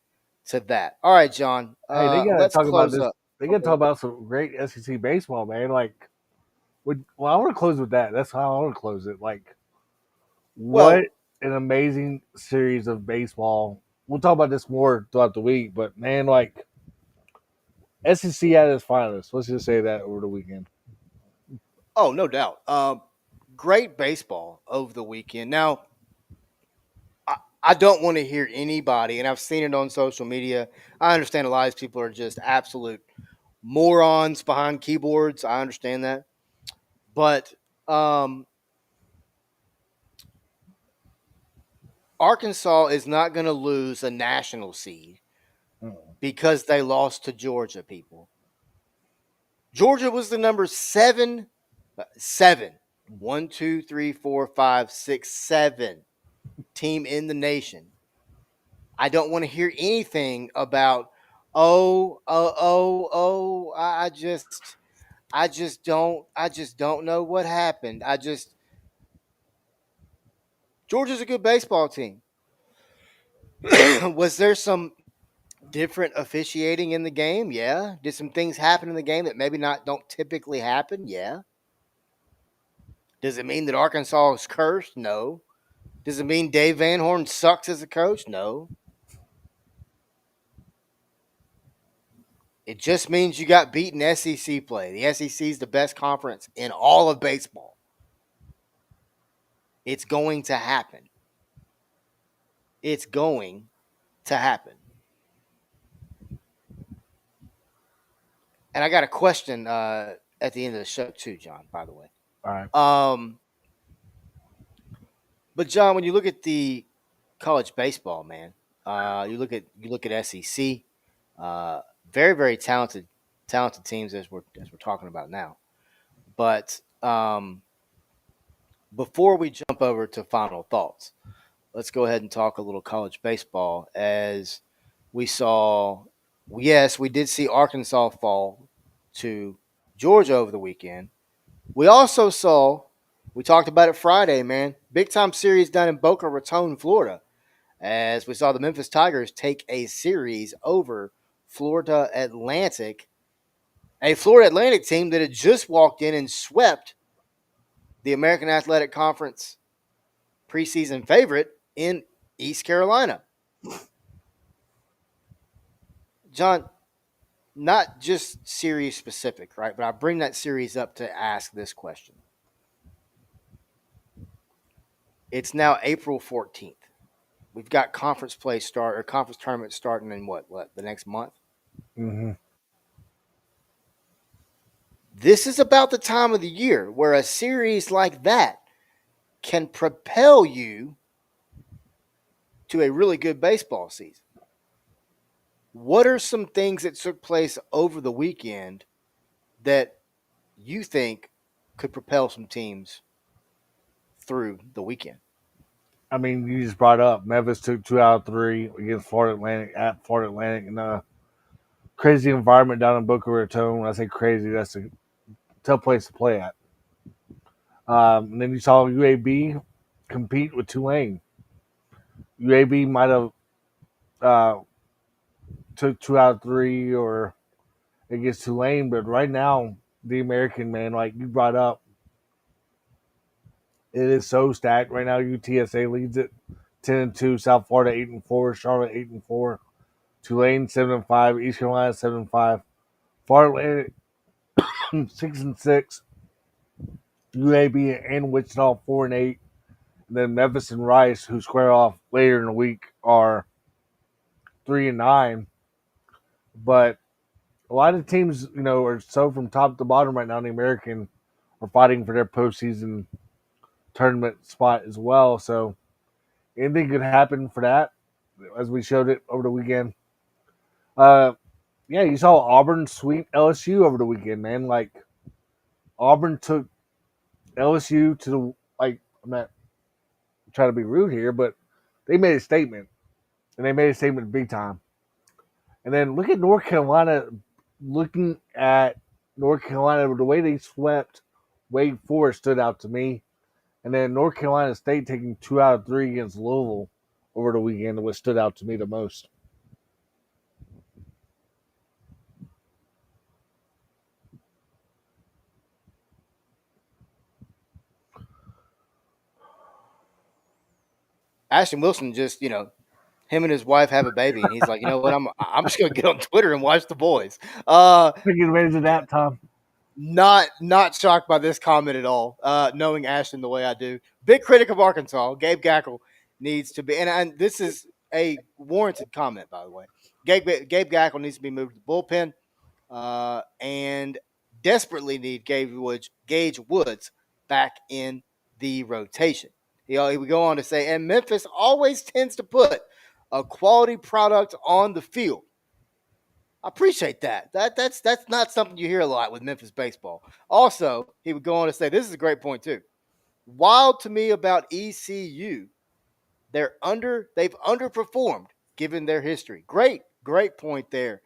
to that. All right, John. Hey, they gotta Let's talk about close this. up. They gotta talk about some great SEC baseball, man. Like, I want to close with that. That's how I want to close it. Like, what Well, an amazing series of baseball. We'll talk about this more throughout the week, but man, like SEC at its finest. Let's just say that over the weekend. oh, no doubt. Great baseball over the weekend. Now, I don't want to hear anybody, and I've seen it on social media. I understand a lot of these people are just absolute morons behind keyboards. I understand that. But um, Arkansas is not going to lose a national seed Mm. because they lost to Georgia, people. Georgia was the number seven, 1, 2, 3, 4, 5, 6, 7 team in the nation. I don't want to hear anything about I just don't know what happened. Georgia's a good baseball team. Was there some different officiating in the game? Yeah. Did some things happen in the game that maybe not don't typically happen? Yeah. Does it mean that Arkansas is cursed? No. Does it mean Dave Van Horn sucks as a coach? No. It just means you got beaten SEC play. The SEC is the best conference in all of baseball. It's going to happen. It's going to happen. And I got a question at the end of the show too, John. By the way, All right. but John, when you look at the college baseball, man, you look at SEC, uh, very very talented teams as we're talking about now. But before we jump over to final thoughts, let's go ahead and talk a little college baseball. As we saw, yes, we did see Arkansas fall to Georgia over the weekend. We also saw, we talked about it Friday, man, big time series down in Boca Raton, Florida, as we saw the Memphis Tigers take a series over Florida Atlantic, a Florida Atlantic team that had just walked in and swept the American Athletic Conference preseason favorite in East Carolina. John, not just series specific, right? But I bring that series up to ask this question. It's now April 14th. We've got conference tournament starting in what the next month. Mm-hmm. This is about the time of the year where a series like that can propel you to a really good baseball season. What are some things that took place over the weekend that you think could propel some teams through the weekend? I mean, you just brought up Memphis took 2 out of 3 against Florida Atlantic at Florida Atlantic in a crazy environment down in Boca Raton. When I say crazy, that's a tough place to play at. And then you saw UAB compete with Tulane. UAB might have uh, took 2 out of 3 or against Tulane, but right now the American, man, like you brought up, it is so stacked right now. UTSA leads it 10-2, South Florida 8-4, Charlotte 8-4, Tulane 7-5, East Carolina 7-5, Florida Atlantic 6-6, UAB and Wichita 4-8, and then Memphis and Rice, who square off later in the week, are 3-9. But a lot of teams, are so from top to bottom right now in the American are fighting for their postseason tournament spot as well. So anything could happen for that, as we showed it over the weekend. Uh, yeah, you saw Auburn sweep LSU over the weekend, man. Like Auburn took LSU to the I'm not trying to be rude here, but they made a statement, and they made a statement big time. And then look at North Carolina. Looking at North Carolina, the way they swept Wake Forest stood out to me. And then North Carolina State taking 2 out of 3 against Louisville over the weekend, what stood out to me the most. Ashton Wilson just, him and his wife have a baby, and he's like, you know what, I'm just gonna get on Twitter and watch the boys. Taking advantage of that, Tom. Not shocked by this comment at all. Knowing Ashton the way I do, big critic of Arkansas, Gabe Gackle needs to be, and this is a warranted comment, by the way. Gabe Gackle needs to be moved to the bullpen, and desperately need Gage Woods back in the rotation. He would go on to say, and Memphis always tends to put a quality product on the field. I appreciate that. That's not something you hear a lot with Memphis baseball. Also, he would go on to say, this is a great point too. Wild to me about ECU, they've underperformed given their history. Great point there.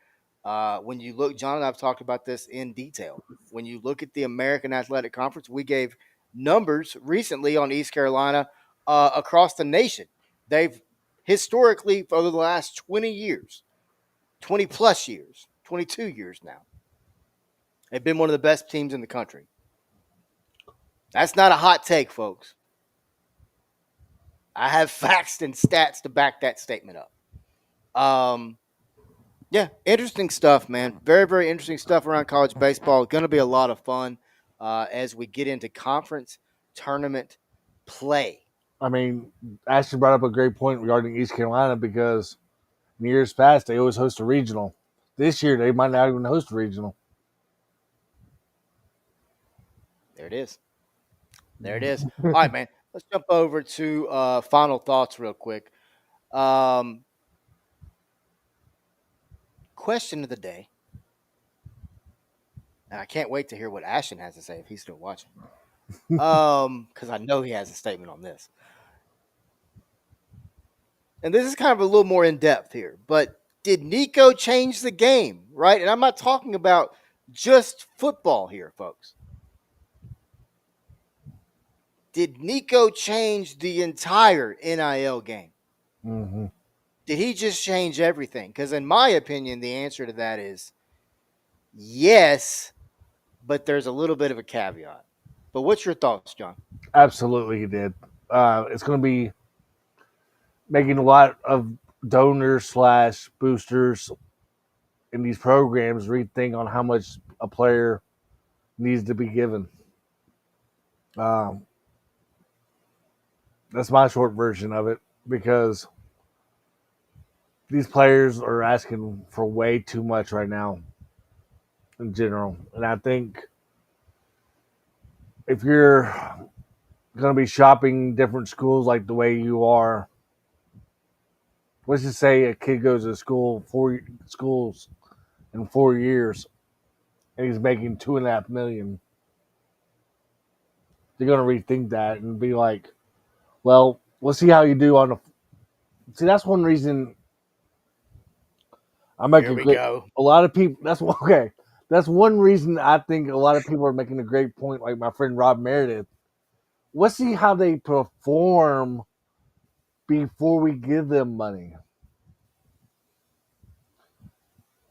When you look, John and I've talked about this in detail. When you look at the American Athletic Conference, we gave numbers recently on East Carolina across the nation. They've historically, for the last 20 years, 20 plus years, 22 years now, they've been one of the best teams in the country. That's not a hot take, folks. I have facts and stats to back that statement up. Yeah, interesting stuff, man. Very, very interesting stuff around college baseball. Going to be a lot of fun as we get into conference tournament play. I mean, Ashton brought up a great point regarding East Carolina because in years past they always host a regional. This year they might not even host a regional. There it is. There it is. All right, man. Let's jump over to final thoughts real quick. Um, question of the day. And I can't wait to hear what Ashton has to say if he's still watching. Because I know he has a statement on this. And this is kind of a little more in depth here, but did Nico change the game, right? And I'm not talking about just football here, folks. Did Nico change the entire NIL game? Mm-hmm. Did he just change everything? Because in my opinion, the answer to that is yes, but there's a little bit of a caveat. But what's your thoughts, John? Absolutely, he did. It's going to be making a lot of donors slash boosters in these programs rethink on how much a player needs to be given. Um, that's my short version of it because these players are asking for way too much right now in general. And I think if you're going to be shopping different schools like the way you are, let's just say a kid goes to school, 4 schools in 4 years, and he's making 2.5 million. They're going to rethink that and be like, well, let's see how you do on the. See, that's one reason I'm Here making we great. go. A lot of people. That's okay. That's one reason I think a lot of people are making a great point. Like my friend Rob Meredith. Let's see how they perform before we give them money,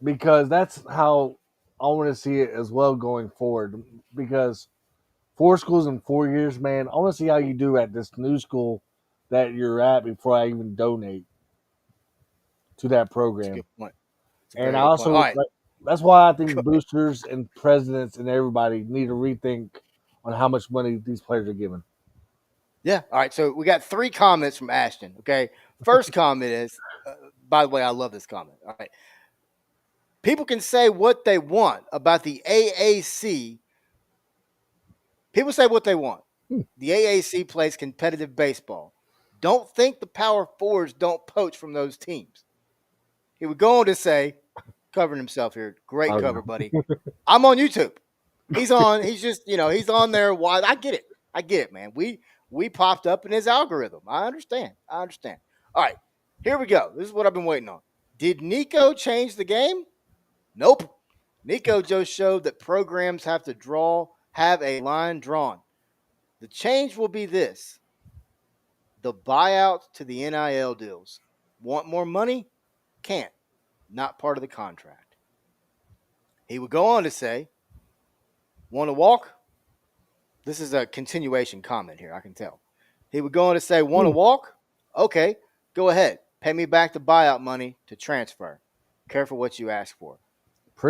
because that's how I want to see it as well going forward. Because 4 schools in 4 years, man, I want to see how you do at this new school that you're at before I even donate to that It's a program. good point. It's a And very I good point. All also right. that's why I think Go ahead. boosters and presidents and everybody need to rethink on how much money these players are given. Yeah. All right. So we got 3 comments from Ashton. Okay. First comment is, by the way, I love this comment. All right. People can say what they want about the AAC. People say what they want. Hmm. The AAC plays competitive baseball. Don't think the power fours don't poach from those teams. He would go on to say, covering himself here. Great Oh cover, yeah. buddy. I'm on YouTube. He's on. He's just, he's on there. Why? I get it. I get it, man. We popped up in his algorithm. I understand. I understand. All right, here we go. This is what I've been waiting on. Did Nico change the game? Nope. Nico just showed that programs have a line drawn. The change will be this: the buyouts to the NIL deals. Want more money? Can't. Not part of the contract. He would go on to say, want to walk? This is a continuation comment here, I can tell. He would go on to say, want to Hmm. walk? Okay, go ahead. Pay me back the buyout money to transfer. Careful what you ask for.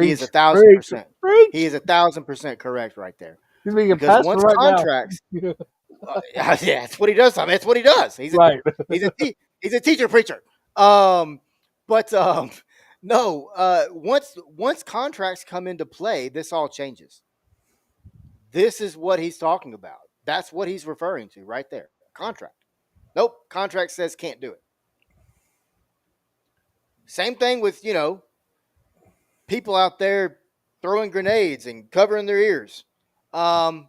He is a Preach, thousand preach, percent. He preach. is 1,000% correct right there. He's being a Because pastor once right now. contracts, yeah, that's what he does. I mean, that's what he does. Right. He's a teacher preacher. Um, but no, once contracts come into play, this all changes. This is what he's talking about. That's what he's referring to right there. Contract. Nope. Contract says can't do it. Same thing with, people out there throwing grenades and covering their ears. You're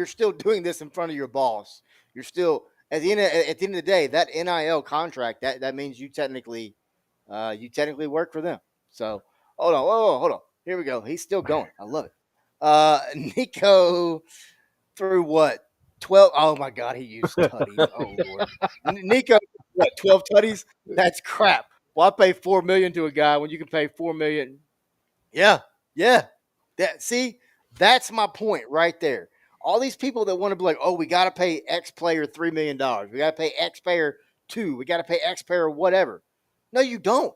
still doing this in front of your boss. You're still at the end of the day, that NIL contract, that means you technically work for them. So hold on. Here we go. He's still going. I love it. Nico threw what? 12. Oh my God, he used tutties. Oh Lord. Nico, what, 12 tutties? That's crap. Well, I pay 4 million to a guy when you can pay 4 million. Yeah, yeah. See, that's my point right there. All these people that want to be like, oh, we got to pay X player $3 million. We got to pay X player two. We got to pay X player whatever. No, you don't.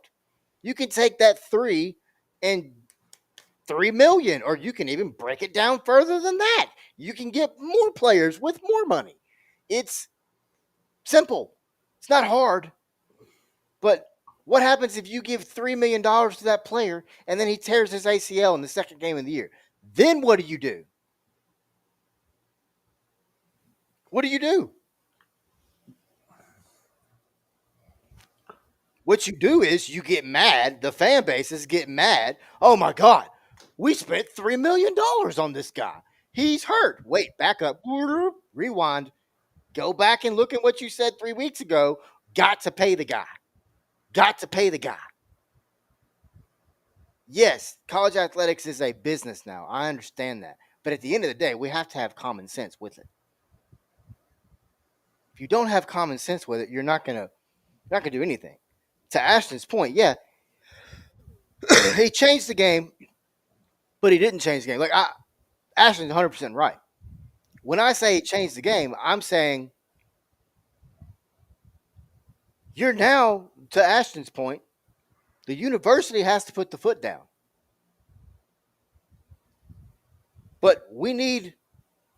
You can take that 3 and 3 million, or you can even break it down further than that. You can get more players with more money. It's simple. It's not hard. But what happens if you give $3 million to that player and then he tears his ACL in the second game of the year? Then what do you do? What do you do? What you do is you get mad. The fan bases get mad. Oh my God, we spent $3 million on this guy. He's hurt. Wait, back up. Rewind. Go back and look at what you said 3 weeks ago. Got to pay the guy. Got to pay the guy. Yes, college athletics is a business now. I understand that. But at the end of the day, we have to have common sense with it. If you don't have common sense with it, you're not gonna do anything. To Ashton's point, yeah, he changed the game, but he didn't change the game. Ashton's 100% right. When I say he changed the game, I'm saying you're now, to Ashton's point, the university has to put the foot down. But we need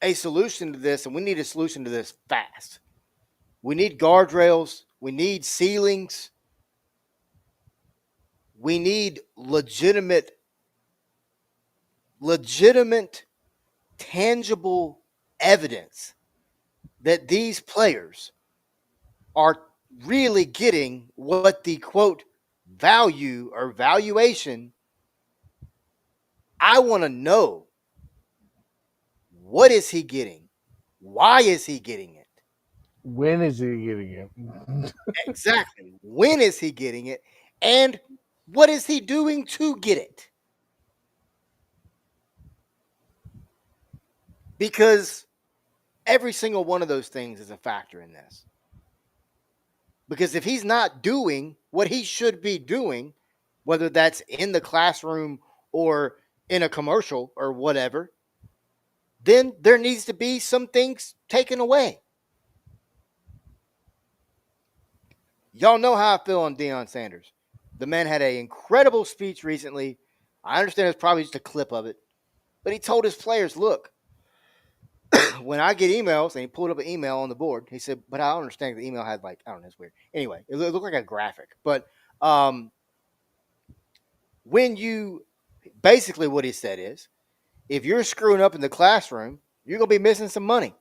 a solution to this, and we need a solution to this fast. We need guardrails. We need ceilings. We need legitimate, tangible evidence that these players are really getting what the quote value or valuation. I want to know, what is he getting? Why is he getting it? When is he getting it? Exactly. When is he getting it? And what is he doing to get it? Because every single one of those things is a factor in this. Because if he's not doing what he should be doing, whether that's in the classroom or in a commercial or whatever, then there needs to be some things taken away. Y'all know how I feel on Deion Sanders. The man had an incredible speech recently. I understand it's probably just a clip of it, but he told his players, look, when I get emails, and he pulled up an email on the board, he said, but I don't understand, the email had, like, I don't know, it's weird. Anyway, it looked like a graphic. But when you, basically what he said is, if you're screwing up in the classroom, you're going to be missing some money.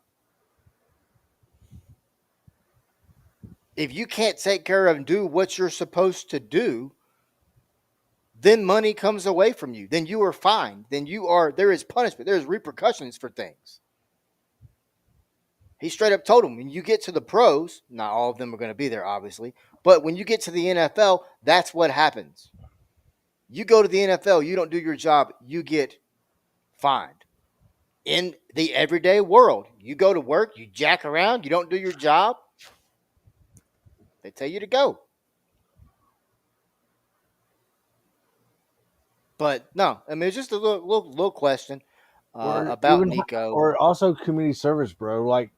If you can't take care of and do what you're supposed to do, then money comes away from you. Then you are fined. Then there is punishment. There's repercussions for things. He straight up told him, when you get to the pros, not all of them are going to be there, obviously, but when you get to the NFL, that's what happens. You go to the NFL, you don't do your job, you get fined. In the everyday world, you go to work, you jack around, you don't do your job, they tell you to go. But no, I mean, it's just a little question about Nico. Or also community service, bro. Like,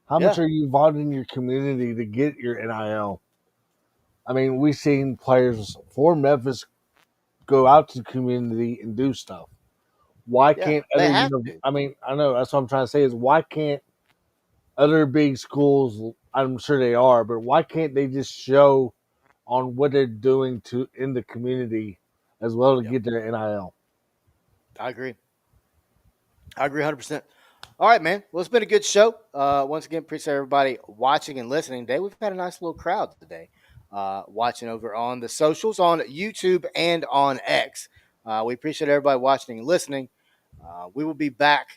how much Yeah. are you involved in your community to get your NIL? I mean, we've seen players for Memphis go out to the community and do stuff. Why Yeah, can't they other have to. I mean, I know that's what I'm trying to say is why can't other big schools? I'm sure they are, but why can't they just show on what they're doing to in the community as well to Yeah, get their NIL? I agree. I agree 100%. All right, man. Well, it's been a good show. Once again, appreciate everybody watching and listening today. We've had a nice little crowd today watching over on the socials, on YouTube and on X. We appreciate everybody watching and listening. We will be back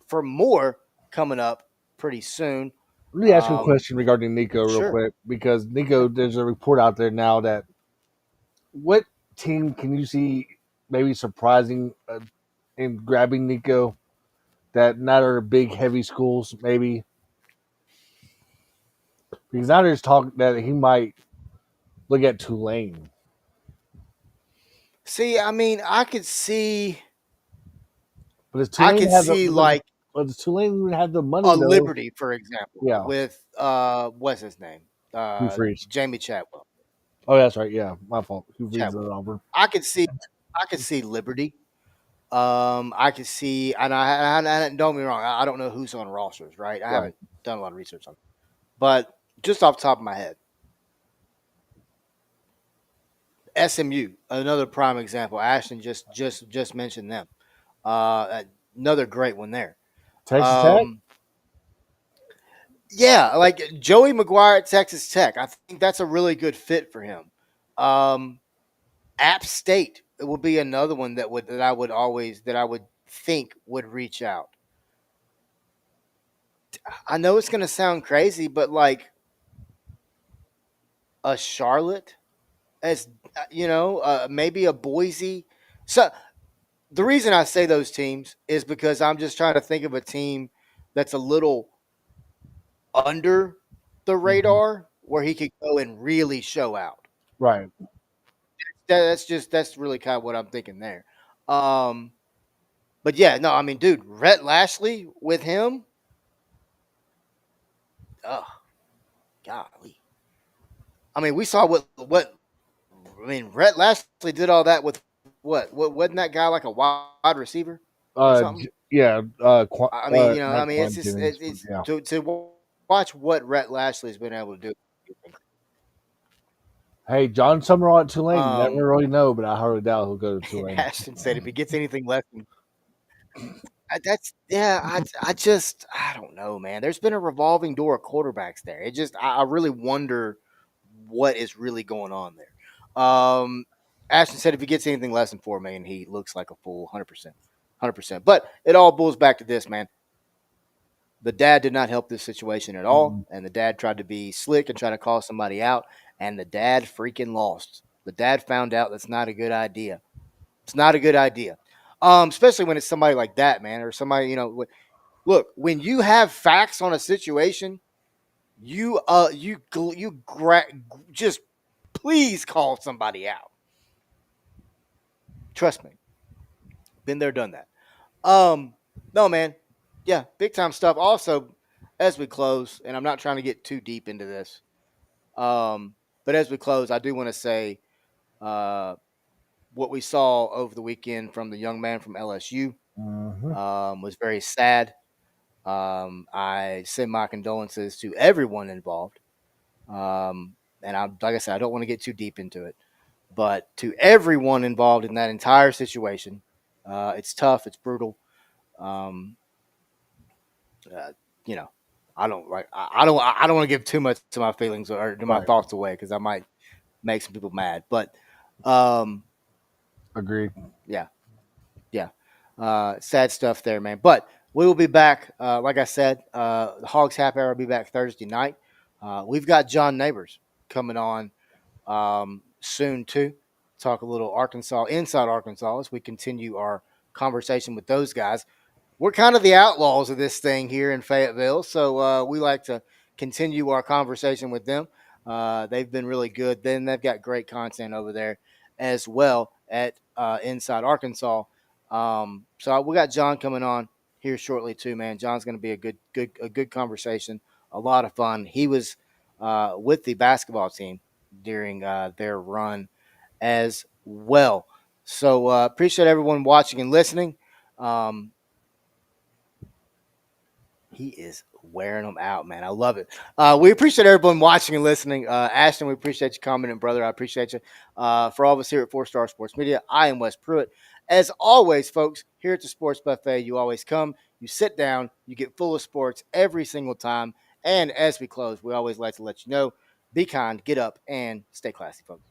for more coming up pretty soon. Let me ask you a question regarding Nico real Sure. quick because Nico, there's a report out there now that what team can you see maybe surprising in grabbing Nico that not are big heavy schools maybe because now there's talk that he might look at Tulane. See, I mean, But does I Tulane could have the see like but does Tulane even have the money a though? Liberty, for example, Yeah, with what's his name, Hugh Freeze. Jamie Chadwell. Oh, that's right. Yeah, my fault. Who reads Chadwell. that Auburn? I could see, I could see Liberty. I could see, and don't get me wrong, I don't know who's on rosters, right? I Right. haven't done a lot of research on it, but just off the top of my head, SMU, another prime example. Ashton just mentioned them. Another great one there. Texas Tech. Um, yeah, like Joey McGuire at Texas Tech. I think that's a really good fit for him. Um, App State would be another one that I would think would reach out. I know it's going to sound crazy, but like a Charlotte, as maybe a Boise. So the reason I say those teams is because I'm just trying to think of a team that's a little under the Hmm. radar where he could go and really show out. Right. That's really kind of what I'm thinking there. Um, but yeah, no, I mean, dude, Rhett Lashley with him, oh golly. I mean, we saw what I mean. Rhett Lashley did all that with what? What wasn't that guy like a wide receiver or something? Yeah. I mean, I Not mean, it's Quan just Jennings, but it's yeah. to watch what Rhett Lashley's been able to do. Hey, John Summerall at Tulane. You never Um, really know, but I hardly doubt he'll go to Tulane. Ashton said if he gets anything less than that's yeah, I don't know, man. There's been a revolving door of quarterbacks there. It just I really wonder what is really going on there. Ashton said if he gets anything less than 4 million, he looks like a fool, 100%, 100%. But it all boils back to this, man. The dad did not help this situation at all, Mm. and the dad tried to be slick and try to call somebody out, and the dad freaking lost. The dad found out that's not a good idea. It's not a good idea, especially when it's somebody like that, man, or somebody look, when you have facts on a situation, just please call somebody out. Trust me, been there, done that. No, man, yeah, big time stuff. Also, as we close, and I'm not trying to get too deep into this, but as we close, I do want to say uh, what we saw over the weekend from the young man from LSU Mhm. was very sad. I send my condolences to everyone involved. And like I said, I don't want to get too deep into it, but to everyone involved in that entire situation, it's tough, it's brutal. Um, uh, you know, I don't want to give too much to my feelings or to my Right. thoughts away because I might make some people mad. But um, Agreed. yeah, yeah, sad stuff there, man. But we will be back. Like I said, the Hogs Half Hour will be back Thursday night. We've got John Neighbors coming on soon too. Talk a little Arkansas, inside Arkansas, as we continue our conversation with those guys. We're kind of the outlaws of this thing here in Fayetteville, so we like to continue our conversation with them. They've been really good. Then they've got great content over there as well at Inside Arkansas. So we got John coming on here shortly too, man. John's going to be a good conversation, a lot of fun. He was with the basketball team during their run as well. So appreciate everyone watching and listening. Um, he is wearing them out, man. I love it. We appreciate everyone watching and listening. Ashton, we appreciate you commenting, brother. I appreciate you. For all of us here at 4 Star Sports Media, I am Wes Pruitt. As always, folks, here at the Sports Buffet, you always come, you sit down, you get full of sports every single time. And as we close, we always like to let you know, be kind, get up, and stay classy, folks.